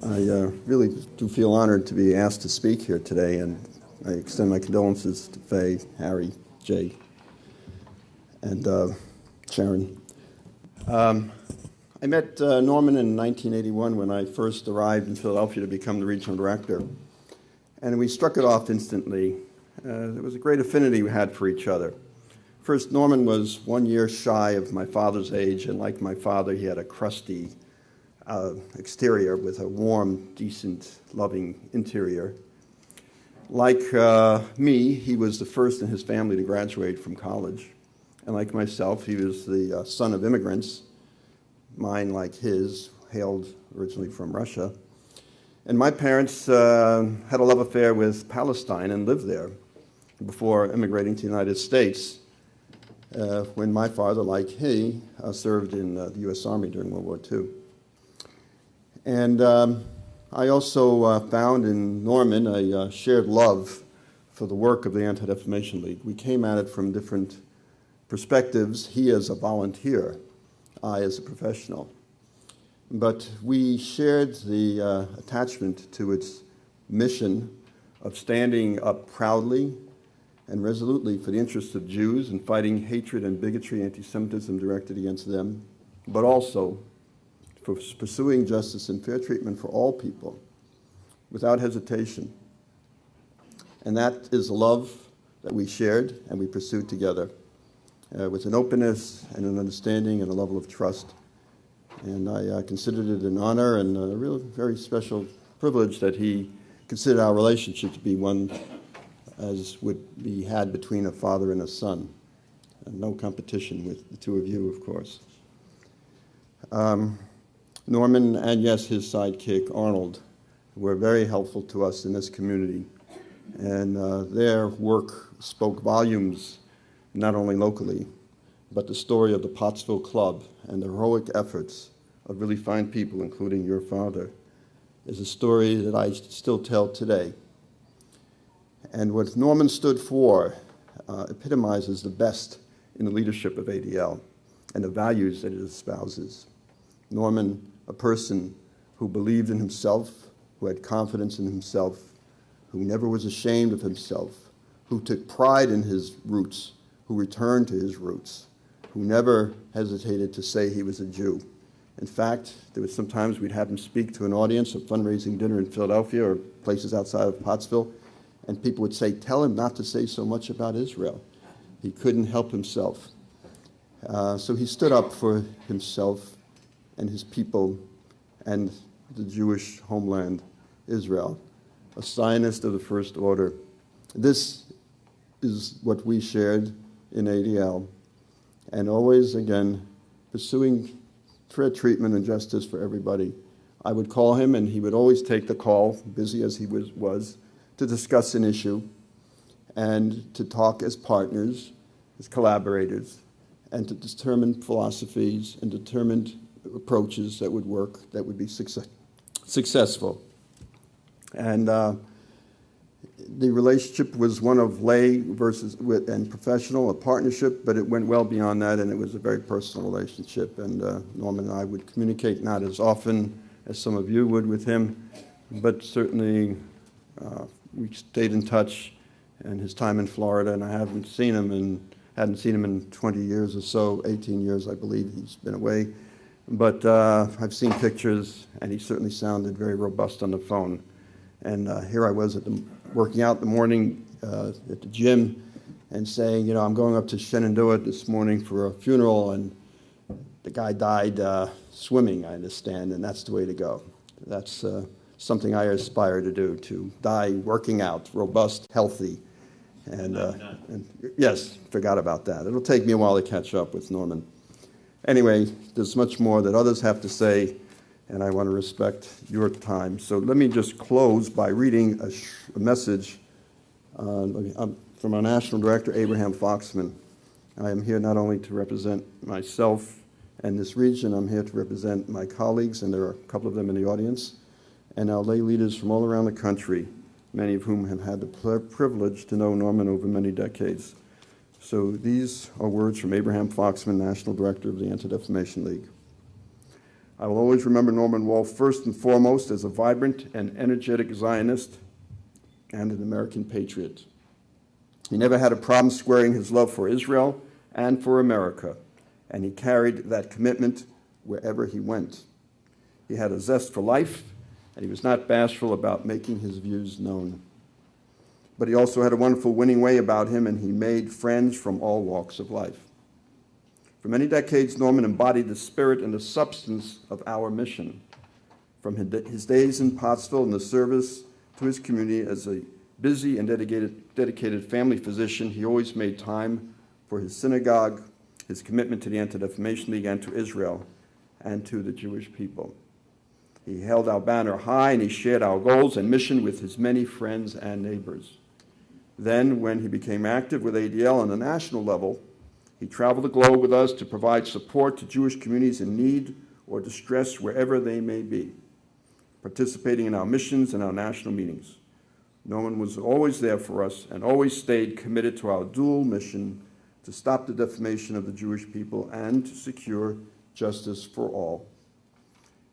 I really do feel honored to be asked to speak here today, and I extend my condolences to Faye, Harry, Jay, and Sharon. I met Norman in 1981 when I first arrived in Philadelphia to become the regional director, and we struck it off instantly. There was a great affinity we had for each other. First, Norman was 1 year shy of my father's age, and like my father, he had a crusty exterior with a warm, decent, loving interior. Like me, he was the first in his family to graduate from college. And like myself, he was the son of immigrants. Mine, like his, hailed originally from Russia. And my parents had a love affair with Palestine and lived there before immigrating to the United States, when my father, like he, served in the U.S. Army during World War II. And I also found in Norman a shared love for the work of the Anti-Defamation League. We came at it from different perspectives, he as a volunteer, I as a professional. But we shared the attachment to its mission of standing up proudly and resolutely for the interests of Jews in fighting hatred and bigotry, anti-Semitism directed against them, but also for pursuing justice and fair treatment for all people without hesitation. And that is a love that we shared and we pursued together with an openness and an understanding and a level of trust. And I considered it an honor and a real very special privilege that he considered our relationship to be one as would be had between a father and a son. And no competition with the two of you, of course. Norman and, yes, his sidekick, Arnold, were very helpful to us in this community. And their work spoke volumes, not only locally, but the story of the Pottsville Club and the heroic efforts of really fine people, including your father, is a story that I still tell today. And what Norman stood for epitomizes the best in the leadership of ADL and the values that it espouses. Norman, a person who believed in himself, who had confidence in himself, who never was ashamed of himself, who took pride in his roots, who returned to his roots, who never hesitated to say he was a Jew. In fact, there was sometimes we'd have him speak to an audience, a fundraising dinner in Philadelphia or places outside of Pottsville, and people would say, tell him not to say so much about Israel. He couldn't help himself. So he stood up for himself and his people and the Jewish homeland, Israel, a Zionist of the first order. This is what we shared in ADL, and always, again, pursuing fair treatment and justice for everybody. I would call him, and he would always take the call, busy as he was, to discuss an issue and to talk as partners, as collaborators, and to determine philosophies and determined approaches that would work, that would be successful. And the relationship was one of lay and professional, a partnership, but it went well beyond that, and it was a very personal relationship. And Norman and I would communicate not as often as some of you would with him, but certainly we stayed in touch. And his time in Florida, and I hadn't seen him in 20 years or so, 18 years, I believe he's been away. But I've seen pictures, and he certainly sounded very robust on the phone. And here I was working out in the morning at the gym and saying, I'm going up to Shenandoah this morning for a funeral, and the guy died swimming, I understand, and that's the way to go. That's something I aspire to do, to die working out, robust, healthy. And yes, forgot about that. It'll take me a while to catch up with Norman. Anyway, there's much more that others have to say, and I want to respect your time. So let me just close by reading a message from our National Director, Abraham Foxman. I am here not only to represent myself and this region, I'm here to represent my colleagues, and there are a couple of them in the audience, and our lay leaders from all around the country, many of whom have had the privilege to know Norman over many decades. So these are words from Abraham Foxman, National Director of the Anti-Defamation League. I will always remember Norman Wolfe first and foremost as a vibrant and energetic Zionist and an American patriot. He never had a problem squaring his love for Israel and for America, and he carried that commitment wherever he went. He had a zest for life, and he was not bashful about making his views known. But he also had a wonderful winning way about him, and he made friends from all walks of life. For many decades, Norman embodied the spirit and the substance of our mission. From his days in Pottsville and the service to his community as a busy and dedicated family physician, he always made time for his synagogue, his commitment to the Anti-Defamation League and to Israel and to the Jewish people. He held our banner high, and he shared our goals and mission with his many friends and neighbors. Then, when he became active with ADL on the national level, he traveled the globe with us to provide support to Jewish communities in need or distress wherever they may be, participating in our missions and our national meetings. Norman was always there for us and always stayed committed to our dual mission to stop the defamation of the Jewish people and to secure justice for all.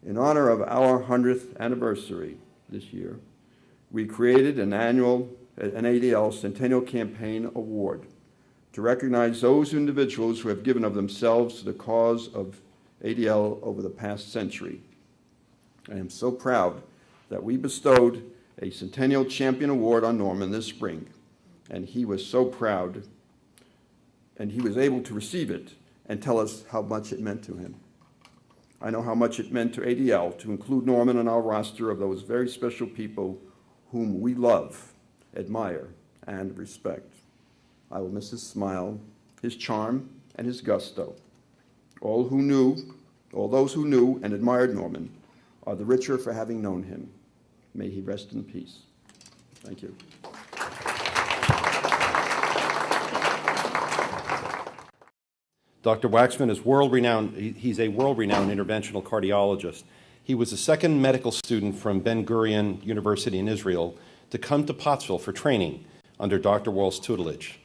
In honor of our 100th anniversary this year, we created an annual an ADL Centennial Campaign Award to recognize those individuals who have given of themselves to the cause of ADL over the past century. I am so proud that we bestowed a Centennial Champion Award on Norman this spring, and he was so proud, and he was able to receive it and tell us how much it meant to him. I know how much it meant to ADL to include Norman on our roster of those very special people whom we love, admire, and respect. I will miss his smile, his charm, and his gusto. All those who knew and admired Norman are the richer for having known him. May he rest in peace. Thank you. Dr. Waxman is world-renowned. He's a world-renowned interventional cardiologist. He was the second medical student from Ben Gurion University in Israel to come to Pottsville for training under Dr. Wall's tutelage.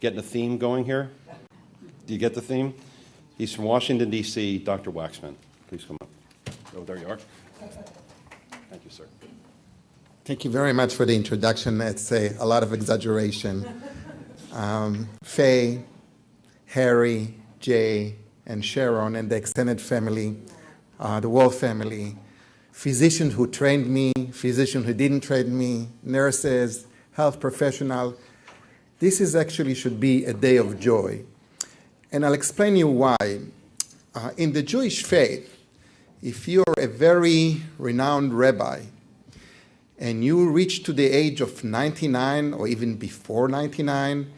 Getting a theme going here? Do you get the theme? He's from Washington, D.C., Dr. Waxman. Please come up. Oh, there you are. Thank you, sir. Thank you very much for the introduction. It's a lot of exaggeration. Faye, Harry, Jay, and Sharon, and the extended family, the Wall family, physicians who trained me, physicians who didn't train me, nurses, health professionals. This is actually should be a day of joy. And I'll explain you why. In the Jewish faith, if you're a very renowned rabbi and you reach to the age of 99 or even before 99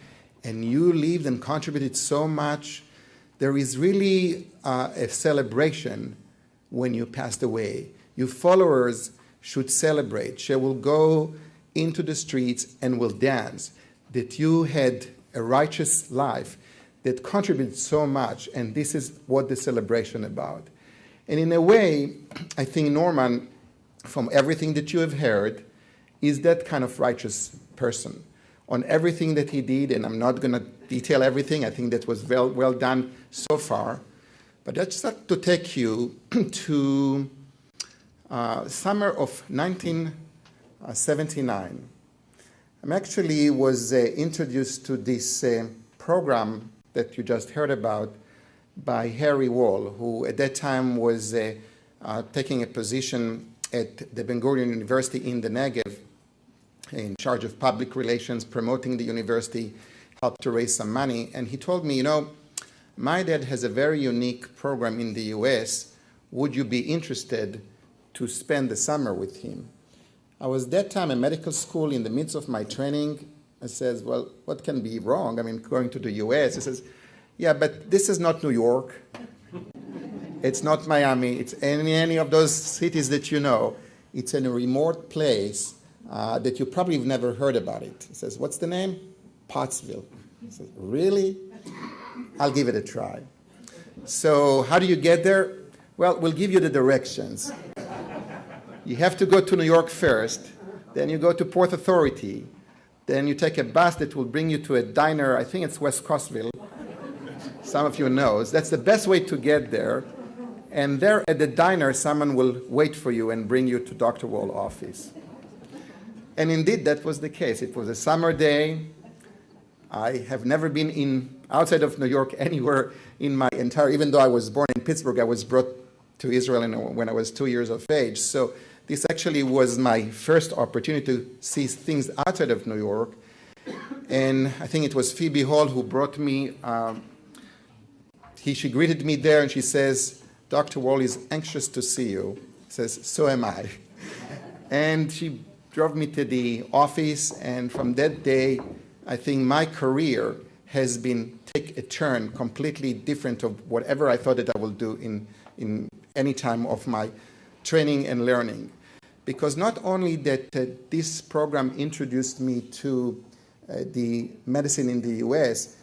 and you lived and contributed so much, there is really a celebration when you passed away. Your followers should celebrate. They will go into the streets and will dance that you had a righteous life that contributed so much, and this is what the celebration about. And in a way, I think Norman, from everything that you have heard, is that kind of righteous person. On everything that he did, and I'm not going to detail everything, I think that was well done so far, but I just like to take you to summer of 1979. I actually was introduced to this program that you just heard about by Harry Wall, who at that time was taking a position at the Ben Gurion University in the Negev, in charge of public relations, promoting the university, helped to raise some money. And he told me, you know, my dad has a very unique program in the US. Would you be interested to spend the summer with him? I was that time in medical school in the midst of my training. I says, well, what can be wrong? I mean, going to the US. He says, yeah, but this is not New York. It's not Miami. It's any of those cities that you know. It's in a remote place that you probably have never heard about it. He says, what's the name? Pottsville. I says, really? I'll give it a try. So how do you get there? Well, we'll give you the directions. You have to go to New York first. Then you go to Port Authority. Then you take a bus that will bring you to a diner. I think it's West Costville. Some of you know. That's the best way to get there. And there at the diner, someone will wait for you and bring you to Dr. Wall's office. And indeed, that was the case. It was a summer day. I have never been outside of New York anywhere in my entire, even though I was born in Pittsburgh, I was brought to Israel when I was 2 years of age. So this actually was my first opportunity to see things outside of New York. And I think it was Phoebe Hall who brought me, she greeted me there and she says, Dr. Wall is anxious to see you. I says, so am I. And she drove me to the office, and from that day, I think my career has been take a turn completely different of whatever I thought that I will do in any time of my training and learning. Because not only that this program introduced me to the medicine in the US,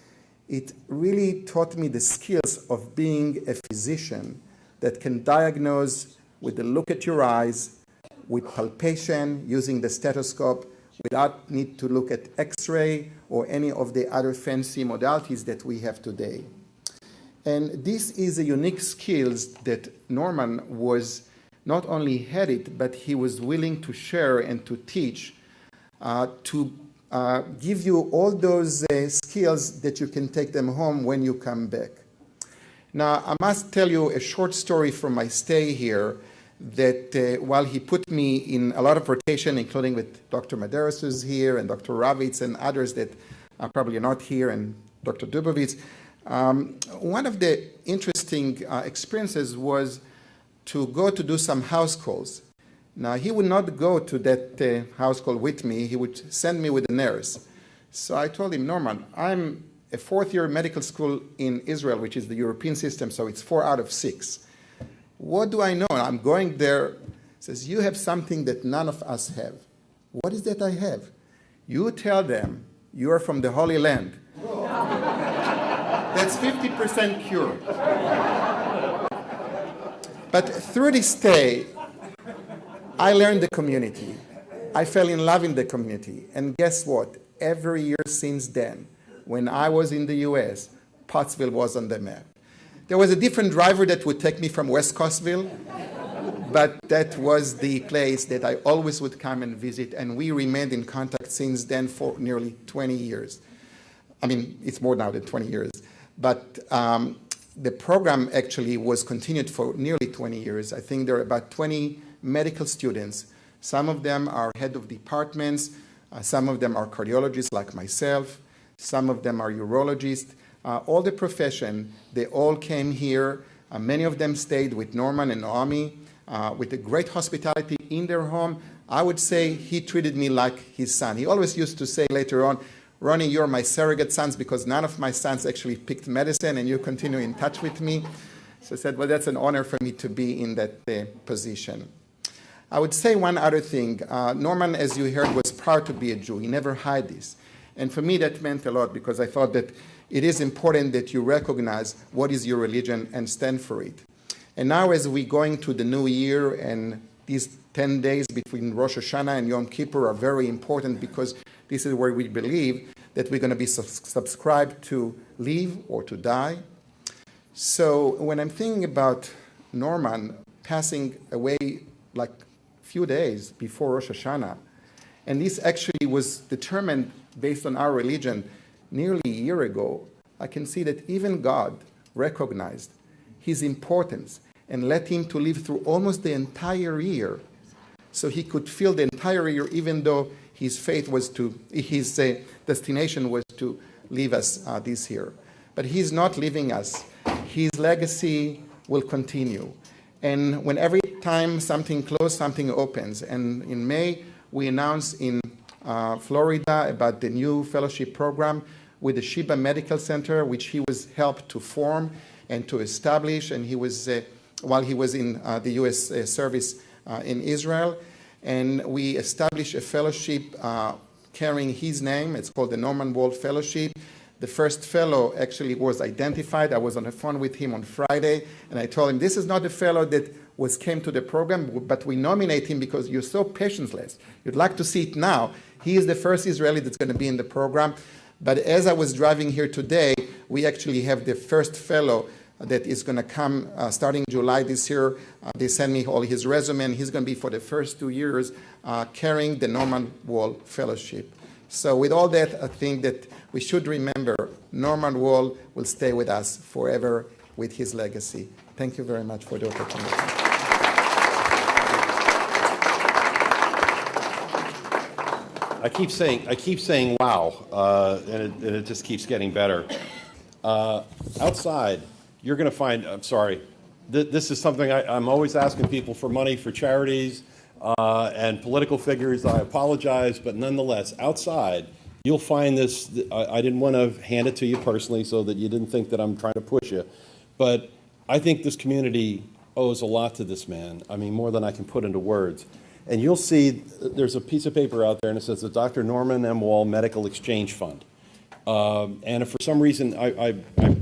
it really taught me the skills of being a physician that can diagnose with the look at your eyes, with palpation, using the stethoscope, without need to look at X-ray or any of the other fancy modalities that we have today. And this is a unique skills that Norman was not only had it, but he was willing to share and to teach to give you all those skills that you can take them home when you come back. Now, I must tell you a short story from my stay here that while he put me in a lot of rotation, including with Dr. Medeiros, who's here, and Dr. Ravitz and others that are probably not here, and Dr. Dubovitz, one of the interesting experiences was to go to do some house calls. Now, he would not go to that house call with me. He would send me with a nurse. So I told him, Norman, I'm a fourth-year medical school in Israel, which is the European system, so it's 4 out of 6. What do I know? I'm going there. He says, you have something that none of us have. What is that I have? You tell them you are from the Holy Land. That's 50% cure. But through this stay, I learned the community. I fell in love in the community. And guess what? Every year since then, when I was in the US, Pottsville was on the map. There was a different driver that would take me from West Costville, but that was the place that I always would come and visit, and we remained in contact since then for nearly 20 years. I mean, it's more now than 20 years. But the program actually was continued for nearly 20 years. I think there are about 20 medical students. Some of them are head of departments. Some of them are cardiologists like myself. Some of them are urologists. All the profession, they all came here. Many of them stayed with Norman and Naomi with a great hospitality in their home. I would say he treated me like his son. He always used to say later on, Ronnie, you're my surrogate sons because none of my sons actually picked medicine and you continue in touch with me. So I said, well, that's an honor for me to be in that position. I would say one other thing. Norman, as you heard, was proud to be a Jew. He never hid this. And for me, that meant a lot because I thought that it is important that you recognize what is your religion and stand for it. And now as we're going to the new year, and these 10 days between Rosh Hashanah and Yom Kippur are very important because this is where we believe that we're going to be subscribed to live or to die. So when I'm thinking about Norman passing away like a few days before Rosh Hashanah, and this actually was determined based on our religion nearly a year ago, I can see that even God recognized his importance and let him to live through almost the entire year so he could feel the entire year even though his faith was to, his destination was to leave us this year. But he's not leaving us. His legacy will continue. And when every time something closes, something opens. And in May, we announced in Florida about the new fellowship program with the Sheba Medical Center, which he was helped to form and to establish. And he was, while he was in the U.S. service in Israel. And we established a fellowship carrying his name. It's called the Norman Wall Fellowship. The first fellow actually was identified. I was on the phone with him on Friday, and I told him, this is not the fellow that came to the program, but we nominate him because you're so patienceless. You'd like to see it now. He is the first Israeli that's going to be in the program. But as I was driving here today, we actually have the first fellow that is going to come starting July this year. They sent me all his resume, and he's going to be for the first 2 years carrying the Norman Wall Fellowship. So with all that, I think that we should remember Norman Wall will stay with us forever with his legacy. Thank you very much for the opportunity. I keep saying, wow, and it just keeps getting better. Outside, you're going to find, I'm sorry, this is something I'm always asking people for money for charities and political figures. I apologize, but nonetheless, outside, you'll find this. I didn't want to hand it to you personally so that you didn't think that I'm trying to push you, but I think this community owes a lot to this man. I mean, more than I can put into words. And you'll see there's a piece of paper out there, and it says the Dr. Norman M. Wall Medical Exchange Fund. And if for some reason, I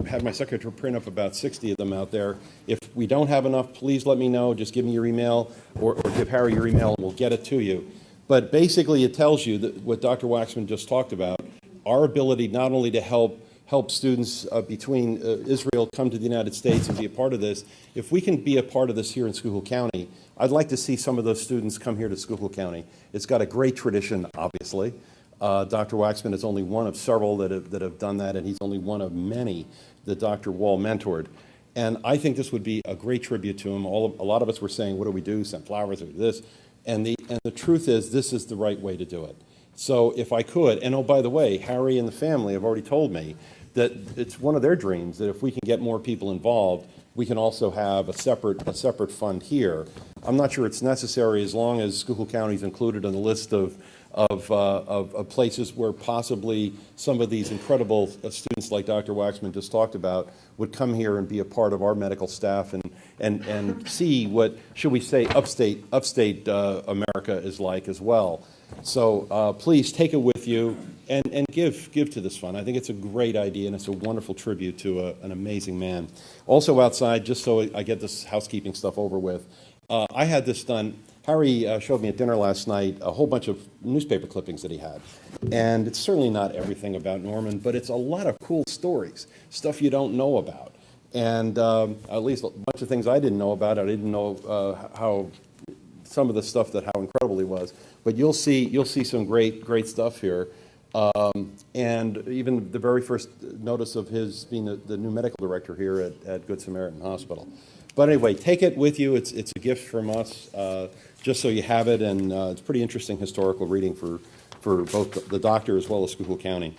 had my secretary print up about 60 of them out there. If we don't have enough, please let me know. Just give me your email or give Harry your email, and we'll get it to you. But basically, it tells you that what Dr. Waxman just talked about, our ability not only to help help students between Israel come to the United States and be a part of this. If we can be a part of this here in Schuylkill County, I'd like to see some of those students come here to Schuylkill County. It's got a great tradition, obviously. Dr. Waxman is only one of several that have done that, and he's only one of many that Dr. Wall mentored. And I think this would be a great tribute to him. A lot of us were saying, what do we do? Send flowers or this? And the truth is, this is the right way to do it. So if I could, and oh, by the way, Harry and the family have already told me that it's one of their dreams that if we can get more people involved, we can also have a separate fund here. I'm not sure it's necessary as long as Schuylkill County is included on the list of places where possibly some of these incredible students like Dr. Waxman just talked about would come here and be a part of our medical staff and see what, should we say, upstate America is like as well. So please take it with you and give to this fund. I think it's a great idea, and it's a wonderful tribute to an amazing man. Also outside, just so I get this housekeeping stuff over with, I had this done. Harry showed me at dinner last night a whole bunch of newspaper clippings that he had. And it's certainly not everything about Norman, but it's a lot of cool stories, stuff you don't know about. And at least a bunch of things I didn't know about. I didn't know how some of the stuff how incredible he was. But you'll see some great stuff here. And even the very first notice of his being the new medical director here at Good Samaritan Hospital. But anyway, take it with you. It's a gift from us, just so you have it, and it's pretty interesting historical reading for both the doctor as well as Schuylkill County.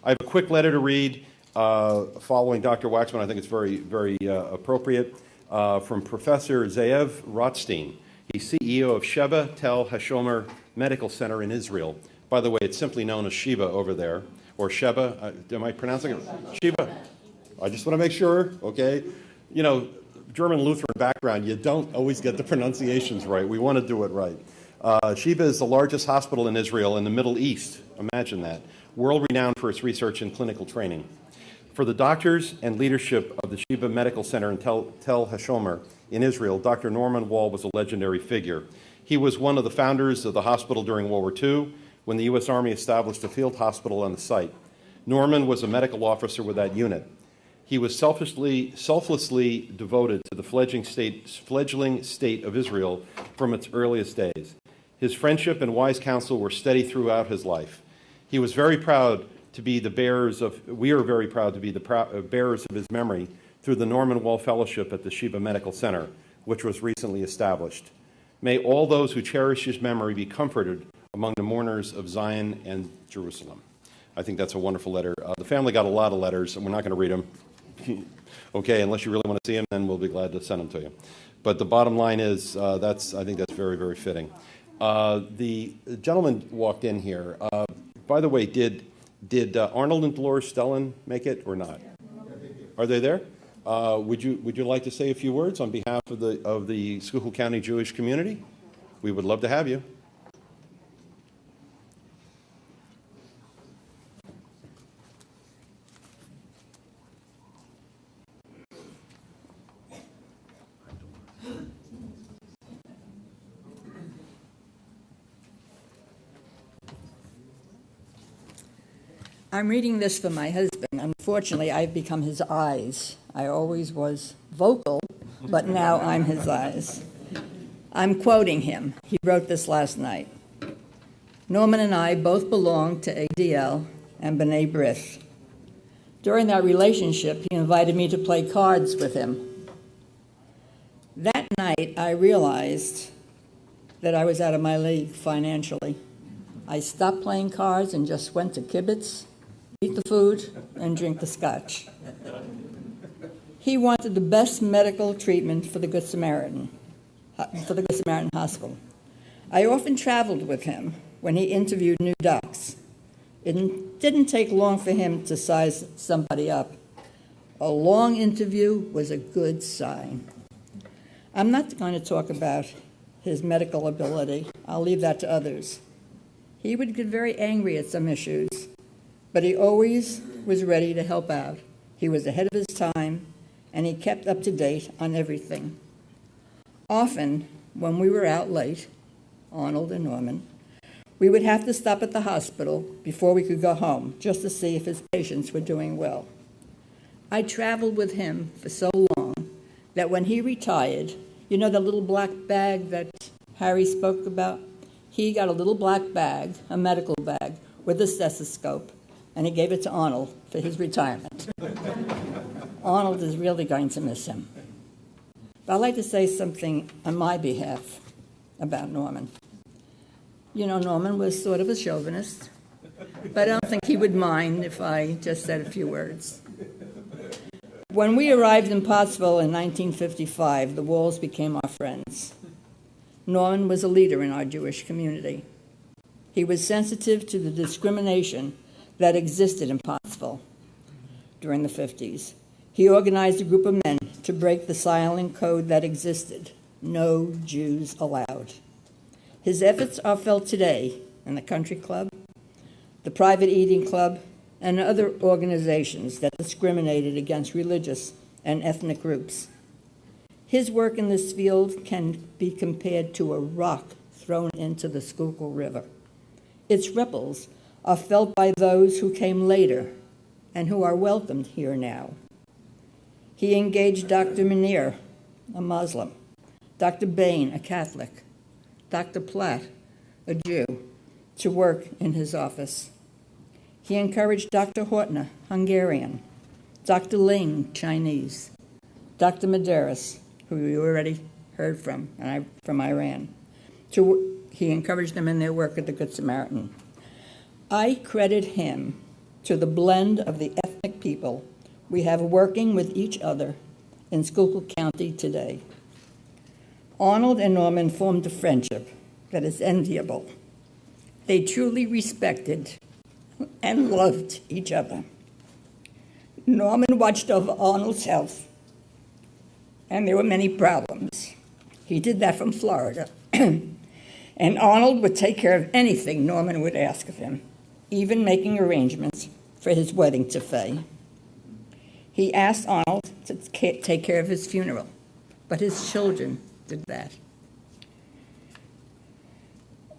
I have a quick letter to read following Dr. Waxman. I think it's very appropriate, from Professor Zeev Rothstein. He's CEO of Sheba Tel Hashomer Medical Center in Israel. By the way, it's simply known as Sheba over there, or Sheba. Am I pronouncing it? Sheba. I just want to make sure, okay? You know, German Lutheran background, you don't always get the pronunciations right. We want to do it right. Sheba is the largest hospital in Israel in the Middle East. Imagine that. World-renowned for its research and clinical training. For the doctors and leadership of the Sheba Medical Center in Tel Hashomer in Israel, Dr. Norman Wall was a legendary figure. He was one of the founders of the hospital during World War II, when the U.S. Army established a field hospital on the site. Norman was a medical officer with that unit. He was selflessly devoted to the fledgling state of Israel from its earliest days. His friendship and wise counsel were steady throughout his life. He was very proud to be the bearers of, we are very proud to be the bearers of his memory through the Norman Wall Fellowship at the Sheba Medical Center, which was recently established. May all those who cherish his memory be comforted among the mourners of Zion and Jerusalem. I think that's a wonderful letter. The family got a lot of letters, and we're not going to read them. Okay, unless you really want to see them, then we'll be glad to send them to you. But the bottom line is, I think that's very fitting. The gentleman walked in here. By the way, did Arnold and Dolores Stellan make it or not? Are they there? Would you like to say a few words on behalf of the Schuylkill County Jewish community? We would love to have you. I'm reading this for my husband. Unfortunately, I've become his eyes. I always was vocal, but now I'm his eyes. I'm quoting him. He wrote this last night. Norman and I both belong to ADL and B'nai B'rith. During that relationship, he invited me to play cards with him. That night, I realized that I was out of my league financially. I stopped playing cards and just went to kibbutz, eat the food, and drink the scotch. He wanted the best medical treatment for the Good Samaritan Hospital. I often traveled with him when he interviewed new docs. It didn't take long for him to size somebody up. A long interview was a good sign. I'm not going to talk about his medical ability. I'll leave that to others. He would get very angry at some issues, but he always was ready to help out. He was ahead of his time, and he kept up to date on everything. Often, when we were out late, Arnold and Norman, We would have to stop at the hospital before we could go home just to see if his patients were doing well. I traveled with him for so long that when he retired, you know the little black bag that Harry spoke about? He got a little black bag, a medical bag, with a stethoscope, and he gave it to Arnold for his retirement. Arnold is really going to miss him. But I'd like to say something on my behalf about Norman. You know, Norman was sort of a chauvinist, but I don't think he would mind if I just said a few words. When we arrived in Pottsville in 1955, the Walls became our friends. Norman was a leader in our Jewish community. He was sensitive to the discrimination that existed in Pottsville during the 50s. He organized a group of men to break the silent code that existed: no Jews allowed. His efforts are felt today in the Country Club, the Private Eating Club, and other organizations that discriminated against religious and ethnic groups. His work in this field can be compared to a rock thrown into the Schuylkill River. Its ripples are felt by those who came later and who are welcomed here now. He engaged Dr. Munir, a Muslim, Dr. Bain, a Catholic, Dr. Platt, a Jew, to work in his office. He encouraged Dr. Hortner, Hungarian, Dr. Ling, Chinese, Dr. Medeiros, who you already heard from Iran. He encouraged them in their work at the Good Samaritan. I credit him to the blend of the ethnic people we have working with each other in Schuylkill County today. Arnold and Norman formed a friendship that is enviable. They truly respected and loved each other. Norman watched over Arnold's health, and there were many problems. He did that from Florida. And Arnold would take care of anything Norman would ask of him, even making arrangements for his wedding to Faye. He asked Arnold to take care of his funeral, but his children did that.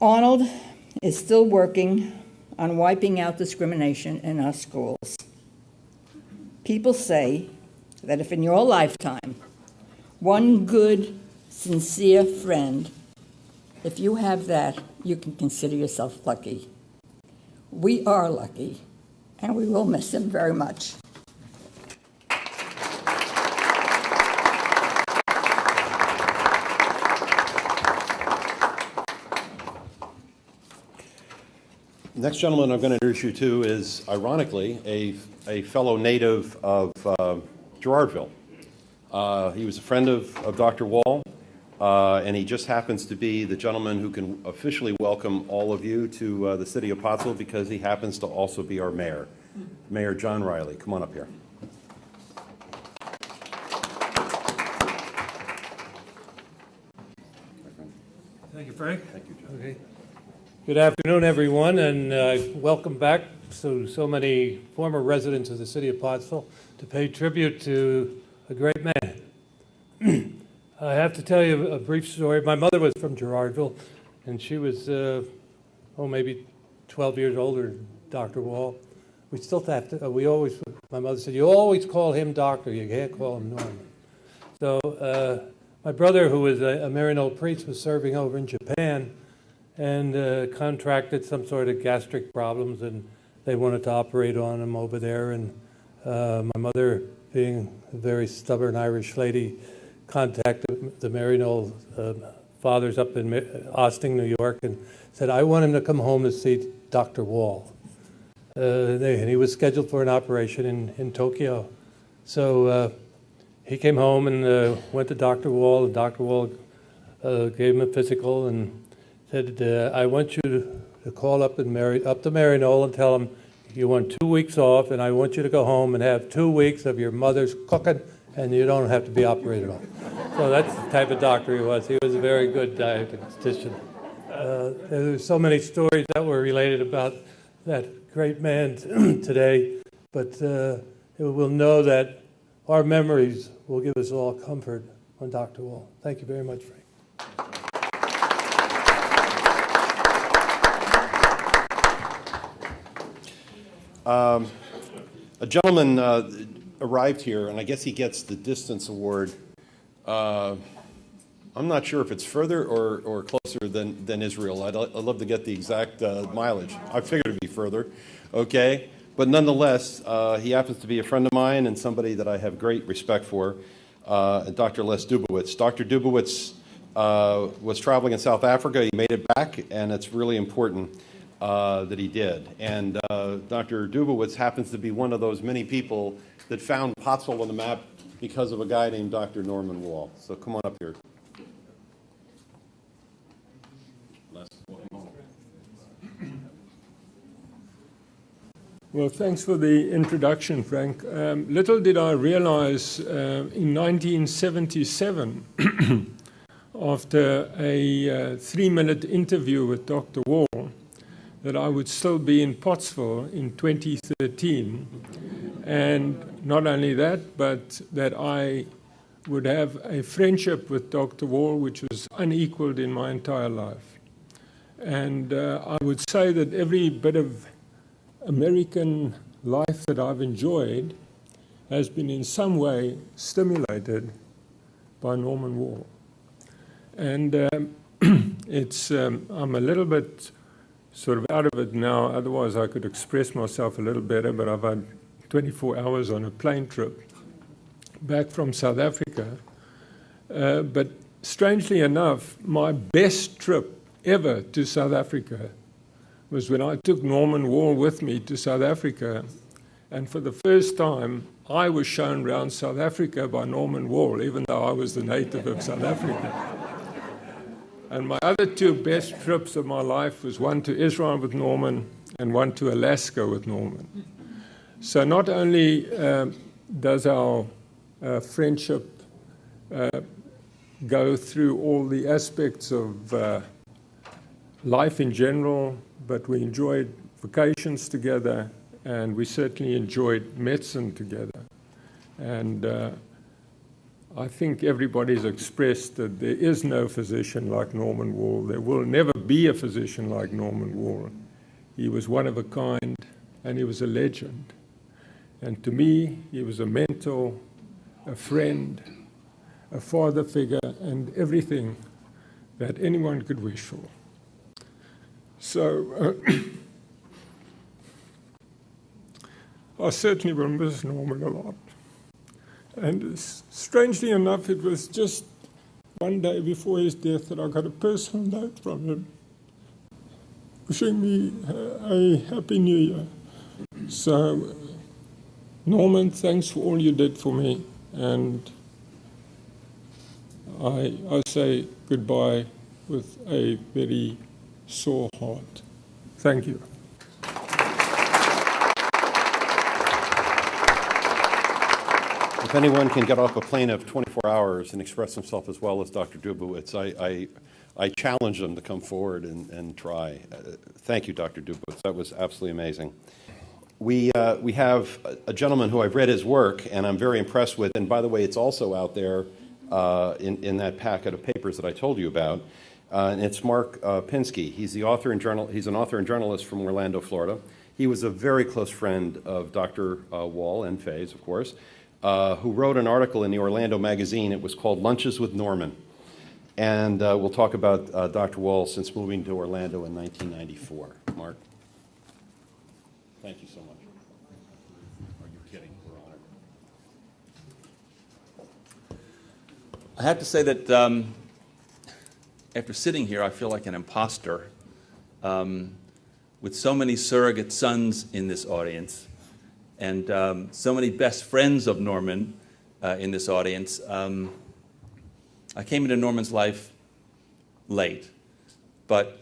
Arnold is still working on wiping out discrimination in our schools. People say that if in your lifetime, one good, sincere friend, if you have that, you can consider yourself lucky. We are lucky, and we will miss him very much. Next gentleman I'm going to introduce you to is, ironically, a fellow native of Girardville. He was a friend of Dr. Wall, and he just happens to be the gentleman who can officially welcome all of you to the city of Pottsville, because he happens to also be our mayor, Mayor John Riley. Come on up here. Thank you, Frank. Thank you, John. Okay. Good afternoon, everyone, and welcome back to so many former residents of the city of Pottsville to pay tribute to a great man. I have to tell you a brief story. My mother was from Girardville, and she was, maybe 12 years older than Dr. Wall. We still have to, my mother said, you always call him doctor, you can't call him Norman. So my brother, who was a Maryknoll priest, was serving over in Japan, and contracted some sort of gastric problems, and they wanted to operate on him over there. And my mother, being a very stubborn Irish lady, contacted the Maryknoll fathers up in Austin, New York, and said, I want him to come home to see Dr. Wall. And he was scheduled for an operation in Tokyo. So he came home and went to Dr. Wall, and Dr. Wall gave him a physical and said, I want you to call up to Maryknoll and tell him you want 2 weeks off, and I want you to go home and have 2 weeks of your mother's cooking, and you don't have to be operated on. So that's the type of doctor he was. He was a very good diagnostician. There's so many stories that were related about that great man today, but we'll know that our memories will give us all comfort on Dr. Wall. Thank you very much, Frank. A gentleman arrived here, and I guess he gets the distance award. I'm not sure if it's further or closer than Israel. I'd love to get the exact mileage. I figured it'd be further, okay? But nonetheless, he happens to be a friend of mine and somebody that I have great respect for, Dr. Les Dubowitz. Dr. Dubowitz was traveling in South Africa. He made it back, and it's really important that he did. And Dr. Dubowitz happens to be one of those many people that found Pottsville on the map because of a guy named Dr. Norman Wall. So come on up here. Well, thanks for the introduction, Frank. Little did I realize in 1977, after a 3-minute interview with Dr. Wall, that I would still be in Pottsville in 2013. And not only that, but that I would have a friendship with Dr. Wall, which was unequaled in my entire life. And I would say that every bit of American life that I've enjoyed has been in some way stimulated by Norman Wall. And I'm a little bit sort of out of it now, otherwise I could express myself a little better, but I've had 24 hours on a plane trip back from South Africa. But strangely enough, my best trip ever to South Africa was when I took Norman Wall with me to South Africa, and for the first time I was shown around South Africa by Norman Wall, even though I was the native of South Africa. And my other 2 best trips of my life was one to Israel with Norman and one to Alaska with Norman. So not only does our friendship go through all the aspects of life in general, but we enjoyed vacations together, and we certainly enjoyed medicine together. And I think everybody's expressed that there is no physician like Norman Wall. There will never be a physician like Norman Wall. He was one of a kind, and he was a legend. And to me, he was a mentor, a friend, a father figure, and everything that anyone could wish for. So I certainly will miss Norman a lot. And strangely enough, it was just one day before his death that I got a personal note from him wishing me a happy new year. So, Norman, thanks for all you did for me. And I say goodbye with a very sore heart. Thank you. If anyone can get off a plane of 24 hours and express himself as well as Dr. Dubowitz, I challenge them to come forward and try. Thank you, Dr. Dubowitz. That was absolutely amazing. We have a gentleman who I've read his work, and I'm very impressed with. And by the way, it's also out there in that packet of papers that I told you about. And it's Mark Pinsky. He's an author and journalist from Orlando, Florida. He was a very close friend of Dr. Wall and Fay's, of course, who wrote an article in the Orlando Magazine. It was called Lunches with Norman. And we'll talk about Dr. Wall since moving to Orlando in 1994. Mark. Thank you so much. Are you kidding? We're honored. I have to say that after sitting here, I feel like an imposter with so many surrogate sons in this audience and so many best friends of Norman in this audience. I came into Norman's life late, but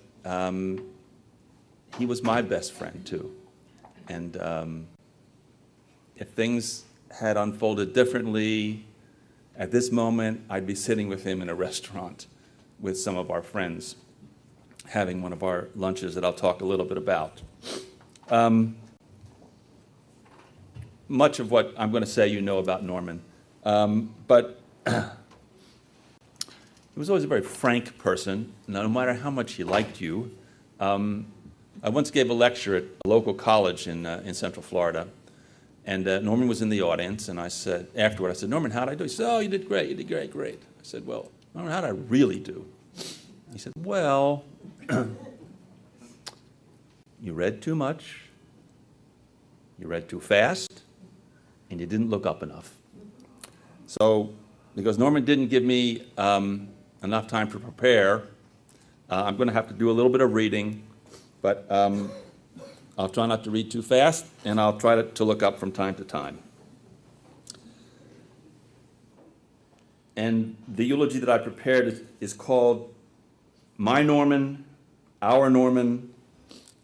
he was my best friend too. And if things had unfolded differently at this moment, I'd be sitting with him in a restaurant with some of our friends, having one of our lunches that I'll talk a little bit about. Much of what I'm going to say you know about Norman, but he was always a very frank person, no matter how much he liked you. I once gave a lecture at a local college in Central Florida, and Norman was in the audience, and I said, afterward, I said, Norman, how'd I do? He said, oh, you did great, you did great, great. I said, well, Norman, how'd I really do? He said, well, you read too much, you read too fast, and you didn't look up enough. So, because Norman didn't give me enough time to prepare, I'm going to have to do a little bit of reading, but I'll try not to read too fast, and I'll try to look up from time to time. And the eulogy that I prepared is called My Norman, Our Norman,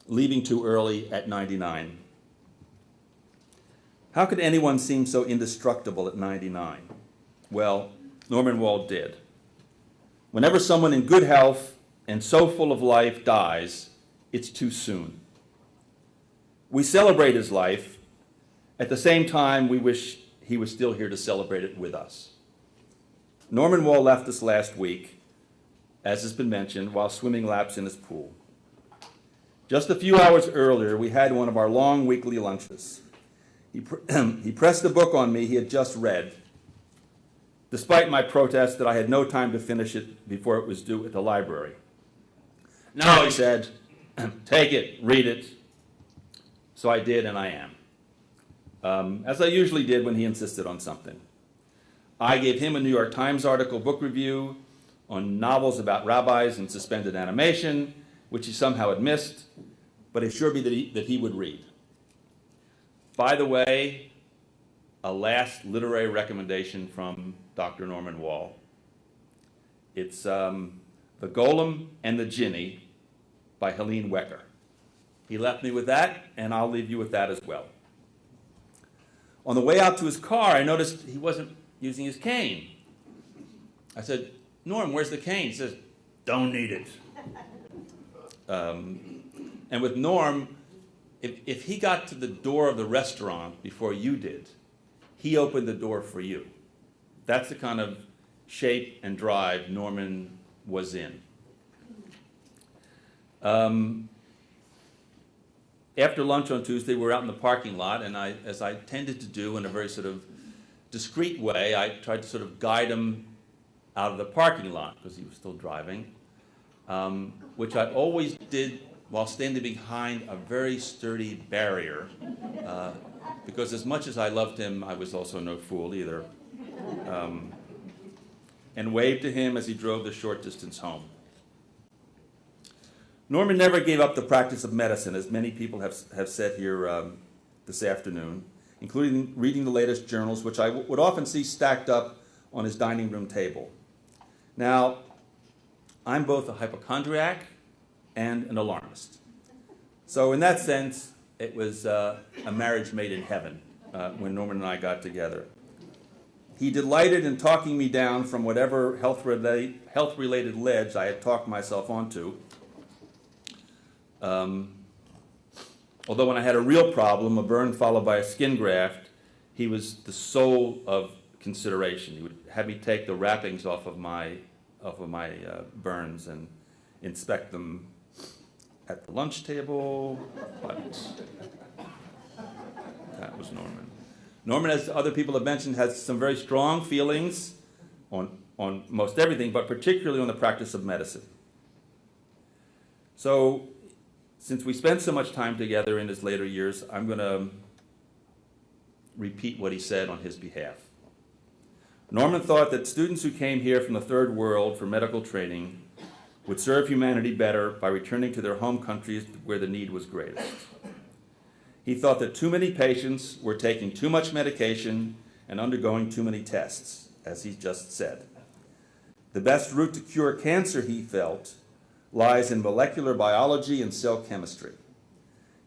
Leaving Too Early at 99. How could anyone seem so indestructible at 99? Well, Norman Wall did. Whenever someone in good health and so full of life dies, it's too soon. We celebrate his life. At the same time, we wish he was still here to celebrate it with us. Norman Wall left us last week, as has been mentioned, while swimming laps in his pool. Just a few hours earlier, we had one of our long weekly lunches. He pressed the book on me he had just read, despite my protest that I had no time to finish it before it was due at the library. No, he said, take it, read it. So I did, and I am, as I usually did when he insisted on something. I gave him a New York Times article book review on novels about rabbis and suspended animation, which he somehow had missed, but assured me that he would read. By the way, a last literary recommendation from Dr. Norman Wall. It's The Golem and the Jinni by Helene Wecker. He left me with that, and I'll leave you with that as well. On the way out to his car, I noticed he wasn't using his cane. I said, Norm, where's the cane? He says, don't need it. And with Norm, if he got to the door of the restaurant before you did, he opened the door for you. That's the kind of shape and drive Norman was in. After lunch on Tuesday, we were out in the parking lot, and as I tended to do in a very sort of discreet way, I tried to sort of guide him out of the parking lot, because he was still driving, which I always did while standing behind a very sturdy barrier, because as much as I loved him, I was also no fool either, and waved to him as he drove the short distance home. Norman never gave up the practice of medicine, as many people have said here this afternoon, including reading the latest journals, which I would often see stacked up on his dining room table. Now, I'm both a hypochondriac and an alarmist. So in that sense, it was a marriage made in heaven when Norman and I got together. He delighted in talking me down from whatever health-related ledge I had talked myself onto. Although when I had a real problem, a burn followed by a skin graft, he was the soul of consideration. He would have me take the wrappings off of my burns and inspect them at the lunch table, but that was Norman. Norman, as other people have mentioned, has some very strong feelings on most everything, but particularly on the practice of medicine. So, since we spent so much time together in his later years, I'm going to repeat what he said on his behalf. Norman thought that students who came here from the third world for medical training would serve humanity better by returning to their home countries where the need was greatest. He thought that too many patients were taking too much medication and undergoing too many tests, as he just said. The best route to cure cancer, he felt, lies in molecular biology and cell chemistry.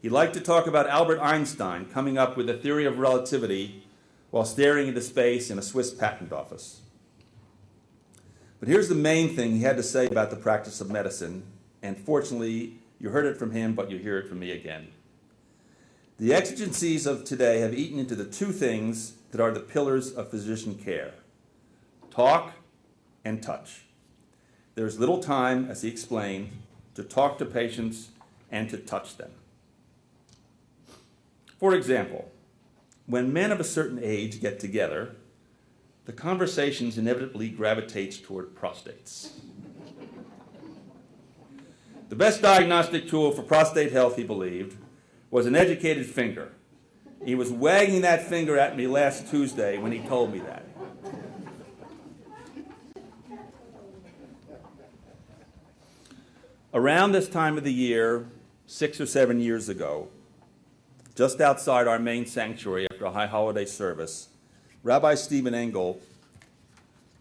He liked to talk about Albert Einstein coming up with the theory of relativity while staring into space in a Swiss patent office. But here's the main thing he had to say about the practice of medicine, and fortunately, you heard it from him, but you hear it from me again. The exigencies of today have eaten into the two things that are the pillars of physician care: talk and touch. There's little time, as he explained, to talk to patients and to touch them. For example, when men of a certain age get together, the conversations inevitably gravitates toward prostates. The best diagnostic tool for prostate health, he believed, was an educated finger. He was wagging that finger at me last Tuesday when he told me that. Around this time of the year, 6 or 7 years ago, just outside our main sanctuary after a high holiday service, Rabbi Stephen Engel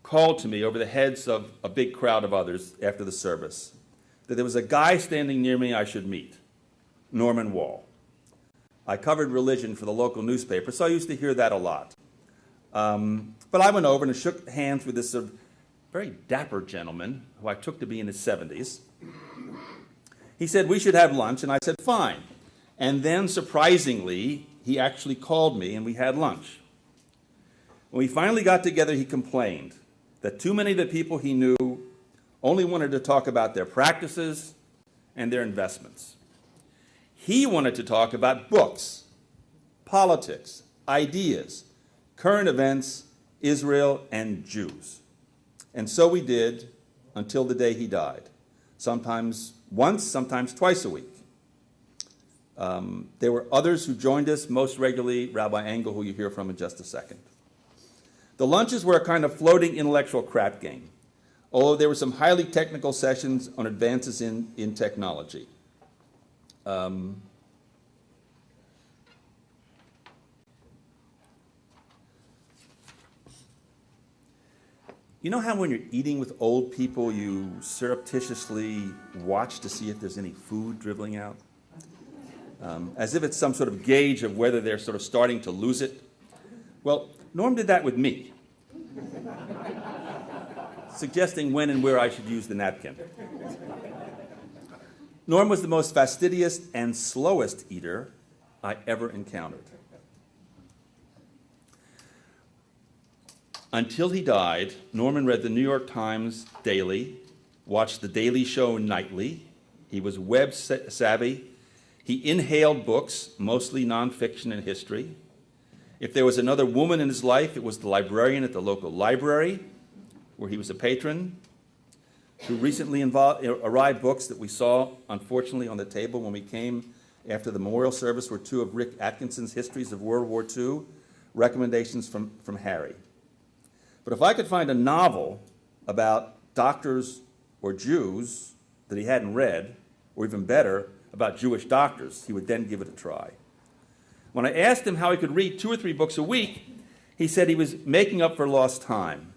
called to me over the heads of a big crowd of others after the service that there was a guy standing near me I should meet, Norman Wall. I covered religion for the local newspaper, so I used to hear that a lot. But I went over and shook hands with this very dapper gentleman who I took to be in his 70s. He said, we should have lunch, and I said, fine. And then, surprisingly, he actually called me, and we had lunch. When we finally got together, he complained that too many of the people he knew only wanted to talk about their practices and their investments. He wanted to talk about books, politics, ideas, current events, Israel, and Jews. And so we did until the day he died, sometimes once, sometimes twice a week. There were others who joined us, most regularly Rabbi Engel, who you hear from in just a second. The lunches were a kind of floating intellectual crap game, although there were some highly technical sessions on advances in technology. You know how when you're eating with old people, you surreptitiously watch to see if there's any food dribbling out? As if it's some sort of gauge of whether they're sort of starting to lose it. Well, Norm did that with me, suggesting when and where I should use the napkin. Norm was the most fastidious and slowest eater I ever encountered. Until he died, Norman read the New York Times daily, watched The Daily Show nightly. He was web savvy. He inhaled books, mostly nonfiction and history. If there was another woman in his life, it was the librarian at the local library, where he was a patron, who recently arrived books that we saw, unfortunately, on the table when we came after the memorial service were two of Rick Atkinson's histories of World War II, recommendations from Harry. But if I could find a novel about doctors or Jews that he hadn't read, or even better, about Jewish doctors, he would then give it a try. When I asked him how he could read 2 or 3 books a week, he said he was making up for lost time,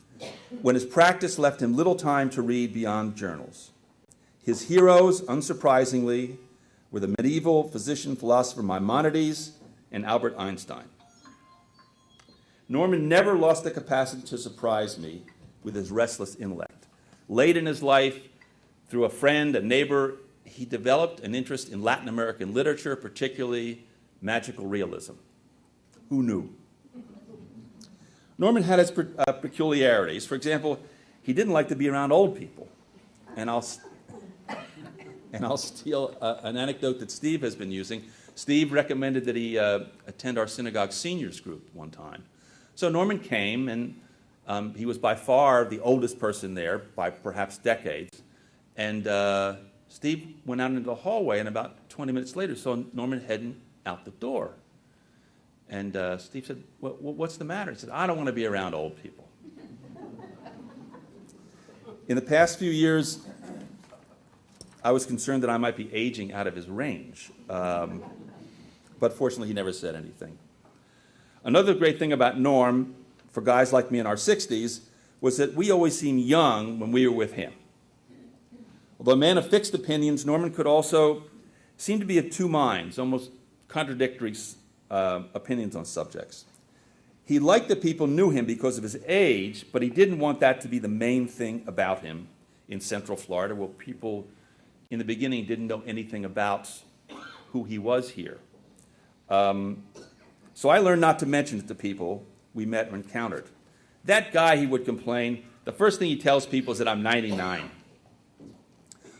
when his practice left him little time to read beyond journals. His heroes, unsurprisingly, were the medieval physician-philosopher Maimonides and Albert Einstein. Norman never lost the capacity to surprise me with his restless intellect. Late in his life, through a friend, a neighbor, he developed an interest in Latin American literature, particularly magical realism. Who knew? Norman had his peculiarities. For example, he didn't like to be around old people. And I'll steal an anecdote that Steve has been using. Steve recommended that he attend our synagogue seniors group one time. So Norman came, and he was by far the oldest person there by perhaps decades. And Steve went out into the hallway, and about 20 minutes later saw Norman heading out the door. And Steve said, what's the matter? He said, I don't want to be around old people. In the past few years, I was concerned that I might be aging out of his range. But fortunately, he never said anything. Another great thing about Norm, for guys like me in our 60s, was that we always seemed young when we were with him. Although a man of fixed opinions, Norman could also seem to be of two minds, almost contradictory opinions on subjects. He liked that people knew him because of his age, but he didn't want that to be the main thing about him in Central Florida, where people in the beginning didn't know anything about who he was here. So I learned not to mention it to people we met or encountered. That guy, he would complain, the first thing he tells people is that I'm 99.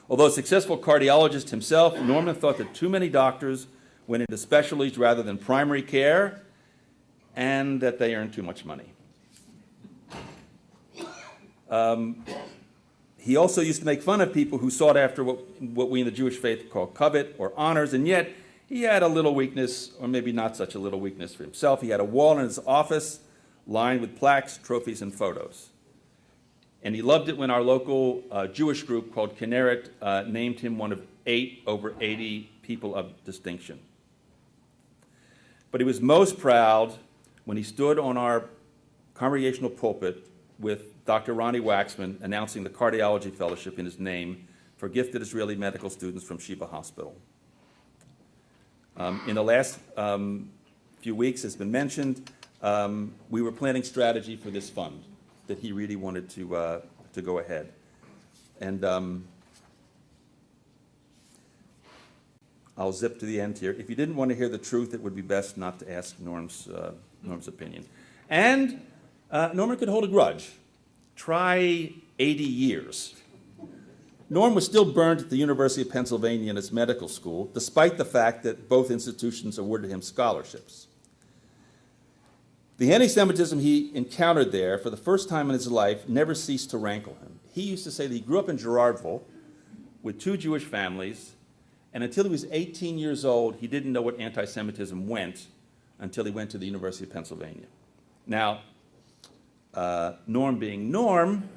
Although a successful cardiologist himself, Norman thought that too many doctors went into specialties rather than primary care, and that they earned too much money. He also used to make fun of people who sought after what we in the Jewish faith call covet or honors, and yet he had a little weakness, or maybe not such a little weakness for himself. He had a wall in his office lined with plaques, trophies, and photos. And he loved it when our local Jewish group called Kinneret named him one of 8 over 80 people of distinction. But he was most proud when he stood on our congregational pulpit with Dr. Ronnie Waxman announcing the Cardiology Fellowship in his name for gifted Israeli medical students from Sheba Hospital. In the last few weeks, as has been mentioned, we were planning strategy for this fund that he really wanted to go ahead. And I'll zip to the end here. If you didn't want to hear the truth, it would be best not to ask Norm's opinion. And Norman could hold a grudge. Try 80 years. Norm was still burned at the University of Pennsylvania in his medical school, despite the fact that both institutions awarded him scholarships. The anti-Semitism he encountered there for the first time in his life never ceased to rankle him. He used to say that he grew up in Girardville with 2 Jewish families, and until he was 18 years old, he didn't know what anti-Semitism went until he went to the University of Pennsylvania. Now, Norm being Norm,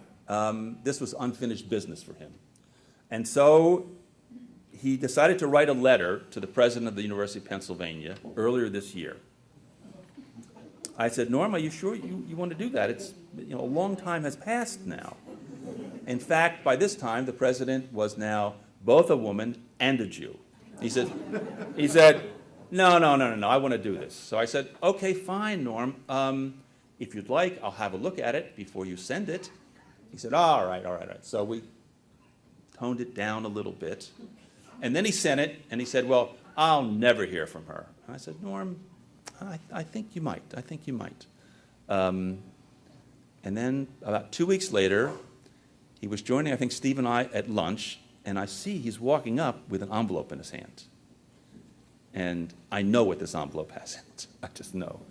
this was unfinished business for him. And so he decided to write a letter to the president of the University of Pennsylvania earlier this year. I said, Norm, are you sure you want to do that? It's, a long time has passed now. In fact, by this time, the president was now both a woman and a Jew. He said, no, I want to do this. So I said, okay, fine, Norm. If you'd like, I'll have a look at it before you send it. He said, all right. So we toned it down a little bit. And then he sent it, and he said, well, I'll never hear from her. And I said, Norm, I think you might. And then about 2 weeks later, he was joining, I think, Steve and I at lunch, and I see he's walking up with an envelope in his hand. And I know what this envelope has in it. I just know.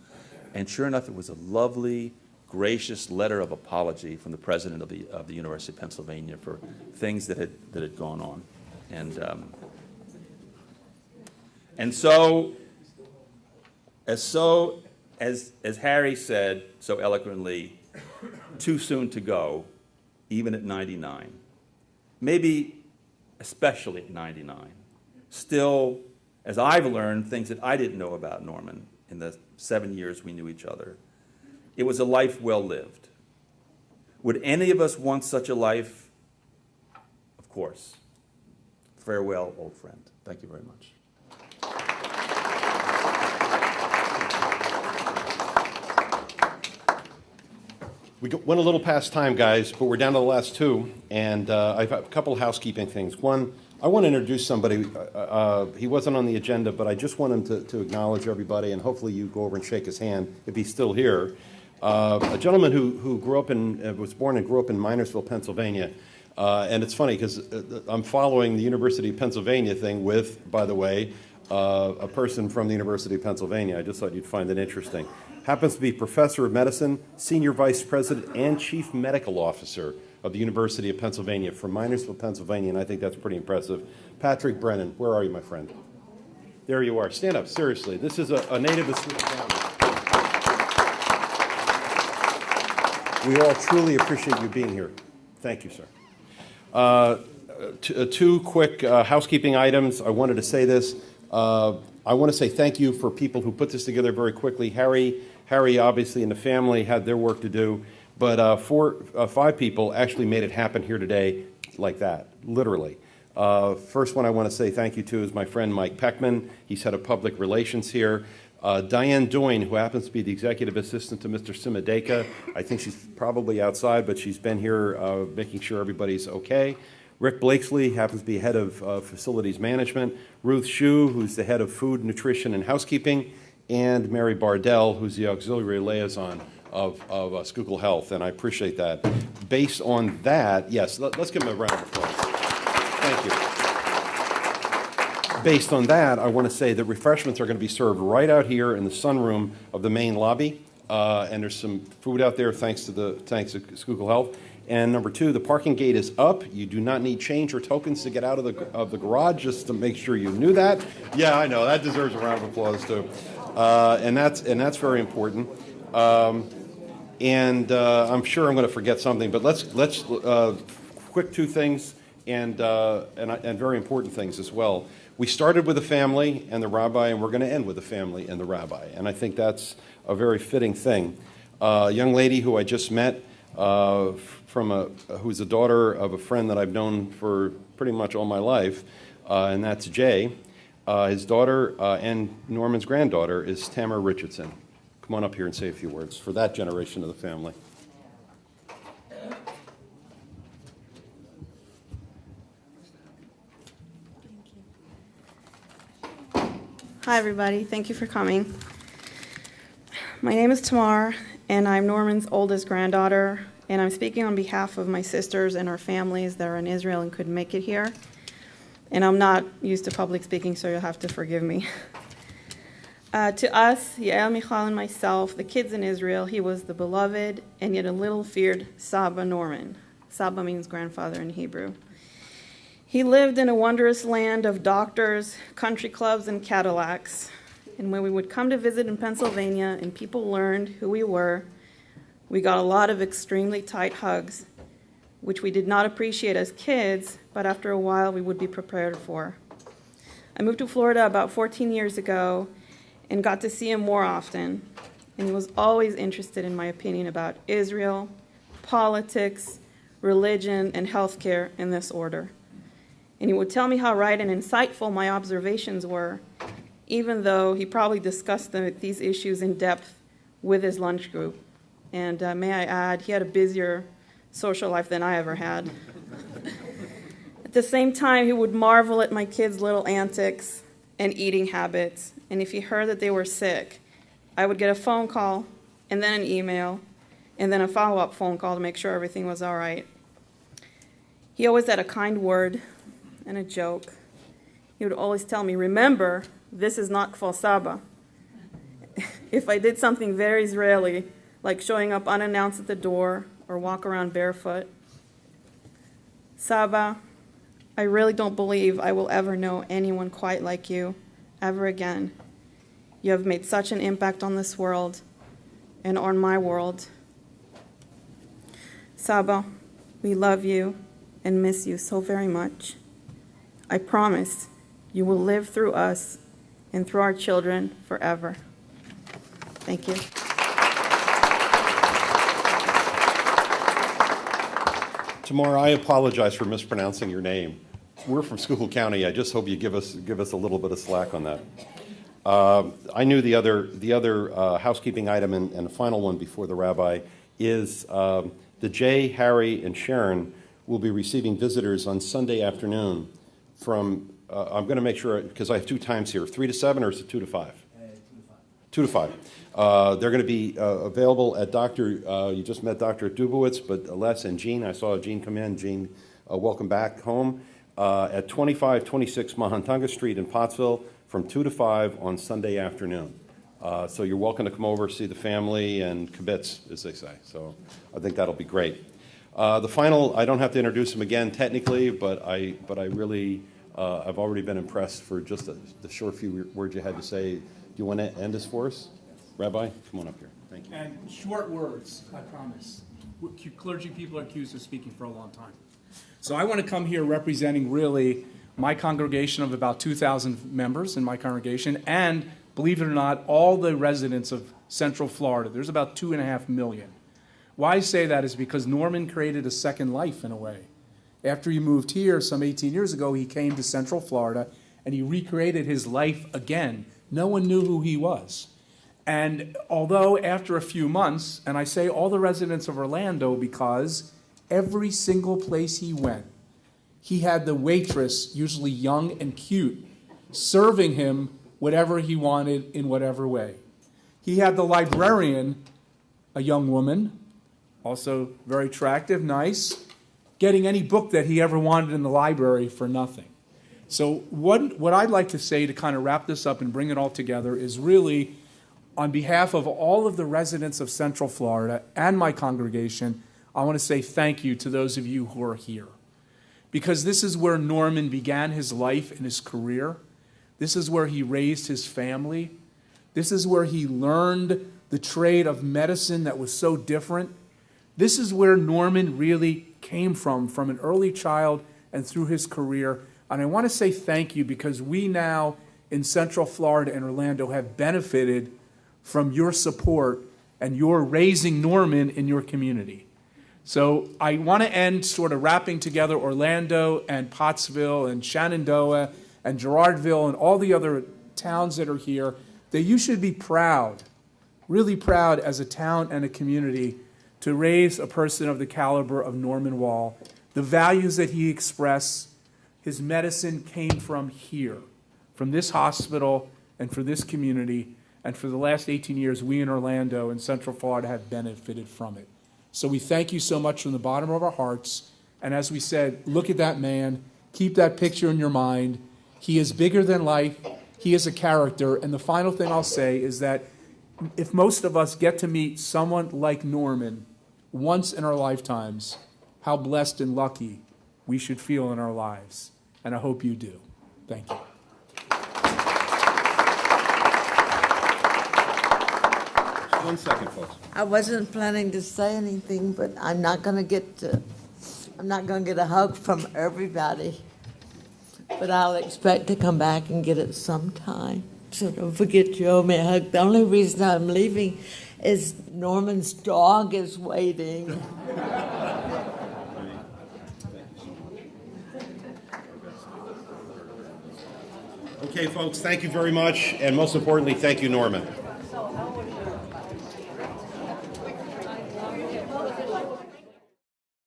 And sure enough, it was a lovely, gracious letter of apology from the president of the University of Pennsylvania for things that had gone on. And so as Harry said so eloquently, too soon to go, even at 99. Maybe especially at 99. Still, as I've learned things that I didn't know about Norman in the 7 years we knew each other, it was a life well lived. Would any of us want such a life? Of course. Farewell, old friend. Thank you very much. We went a little past time, guys, but we're down to the last 2, and I've got a couple of housekeeping things. One, I want to introduce somebody. He wasn't on the agenda, but I just want him to acknowledge everybody, and hopefully you go over and shake his hand if he's still here. A gentleman who grew up was born and grew up in Minersville, Pennsylvania. And it's funny because I'm following the University of Pennsylvania thing with, by the way, a person from the University of Pennsylvania. I just thought you'd find it interesting. Happens to be professor of medicine, senior vice president, and chief medical officer of the University of Pennsylvania from Minersville, Pennsylvania, and I think that's pretty impressive. Patrick Brennan, where are you, my friend? There you are. Stand up, seriously. This is a native of Schuylkill. We all truly appreciate you being here. Thank you, sir. 2 quick housekeeping items. I wanted to say this. I want to say thank you for people who put this together very quickly. Harry, obviously, and the family had their work to do, but 5 people actually made it happen here today like that, literally. First one I want to say thank you to is my friend Mike Peckman. He's head of public relations here. Diane Doyne, who happens to be the executive assistant to Mr. Simadeka. I think she's probably outside, but she's been here making sure everybody's okay. Rick Blakesley happens to be head of facilities management. Ruth Shue, who's the head of food, nutrition, and housekeeping. And Mary Bardell, who's the auxiliary liaison of Schuylkill Health, and I appreciate that. Based on that, yes, let's give him a round of applause. Thank you. Based on that, I want to say that refreshments are going to be served right out here in the sunroom of the main lobby, and there's some food out there thanks to Schuylkill Health. And number two, the parking gate is up. You do not need change or tokens to get out of the garage, just to make sure you knew that. Yeah, I know that deserves a round of applause too, and that's very important. And I'm sure I'm going to forget something, but let's quick two things and very important things as well. We started with the family and the rabbi, and we're going to end with the family and the rabbi, and I think that's a very fitting thing. A young lady who I just met, who's the daughter of a friend that I've known for pretty much all my life, and that's Jay. His daughter and Norman's granddaughter is Tamara Richardson. Come on up here and say a few words for that generation of the family. Hi, everybody. Thank you for coming. My name is Tamar, and I'm Norman's oldest granddaughter, and I'm speaking on behalf of my sisters and our families that are in Israel and couldn't make it here. And I'm not used to public speaking, so you'll have to forgive me. To us, Yael, Michal, and myself, the kids in Israel, he was the beloved and yet a little feared Saba Norman. Saba means grandfather in Hebrew. He lived in a wondrous land of doctors, country clubs, and Cadillacs. And when we would come to visit in Pennsylvania and people learned who we were, we got a lot of extremely tight hugs, which we did not appreciate as kids, but after a while we would be prepared for. I moved to Florida about 14 years ago and got to see him more often. And he was always interested in my opinion about Israel, politics, religion, and healthcare in this order. And he would tell me how right and insightful my observations were, even though he probably discussed these issues in depth with his lunch group. And may I add, he had a busier social life than I ever had. At the same time, he would marvel at my kids' little antics and eating habits. And if he heard that they were sick, I would get a phone call and then an email and then a follow-up phone call to make sure everything was all right. He always had a kind word and a joke. He would always tell me, remember, this is not Kfar Saba. If I did something very Israeli, like showing up unannounced at the door or walk around barefoot, Saba, I really don't believe I will ever know anyone quite like you ever again. You have made such an impact on this world and on my world. Saba, we love you and miss you so very much. I promise you will live through us and through our children forever. Thank you. Tamara, I apologize for mispronouncing your name. We're from Schuylkill County. I just hope you give us a little bit of slack on that. I knew the other housekeeping item and the final one before the rabbi is the Jay, Harry, and Sharon will be receiving visitors on Sunday afternoon from, I'm going to make sure, because I have two times here, 3 to 7 or is it 2 to 5? 2 to 5. They're going to be available at you just met Dr. Dubowitz, but Les and Jean, I saw Jean come in. Jean, welcome back home. At 2526 Mahantanga Street in Pottsville from 2 to 5 on Sunday afternoon. So you're welcome to come over, see the family, and kibitz, as they say. So I think that'll be great. The final, I don't have to introduce him again technically, but I really, I've already been impressed for just the short few words you had to say. Do you want to end this for us? Rabbi, come on up here. Thank you. And short words, I promise. Clergy people are accused of speaking for a long time. So I want to come here representing really my congregation of about 2,000 members in my congregation, and believe it or not, all the residents of Central Florida. There's about 2.5 million. Why I say that is because Norman created a second life in a way. After he moved here some 18 years ago, he came to Central Florida and he recreated his life again. No one knew who he was. And although after a few months, and I say all the residents of Orlando because every single place he went, he had the waitress, usually young and cute, serving him whatever he wanted in whatever way. He had the librarian, a young woman, also very attractive, nice, getting any book that he ever wanted in the library for nothing. So what I'd like to say to kind of wrap this up and bring it all together is really, on behalf of all of the residents of Central Florida and my congregation, I want to say thank you to those of you who are here. Because this is where Norman began his life and his career. This is where he raised his family. This is where he learned the trade of medicine that was so different. This is where Norman really came from an early child and through his career. And I want to say thank you because we now in Central Florida and Orlando have benefited from your support and your raising Norman in your community. So I want to end sort of wrapping together Orlando and Pottsville and Shenandoah and Girardville and all the other towns that are here, that you should be proud, really proud as a town and a community to raise a person of the caliber of Norman Wall. The values that he expressed, his medicine came from here, from this hospital and for this community. And for the last 18 years, we in Orlando and Central Florida have benefited from it. So we thank you so much from the bottom of our hearts. And as we said, look at that man. Keep that picture in your mind. He is bigger than life. He is a character. And the final thing I'll say is that if most of us get to meet someone like Norman once in our lifetimes, how blessed and lucky we should feel in our lives. And I hope you do. Thank you. One second, folks. I wasn't planning to say anything, but I'm not going to get a hug from everybody. But I'll expect to come back and get it sometime. So don't forget you owe me a hug. The only reason I'm leaving is Norman's dog is waiting. Okay, folks, thank you very much. And most importantly, thank you, Norman.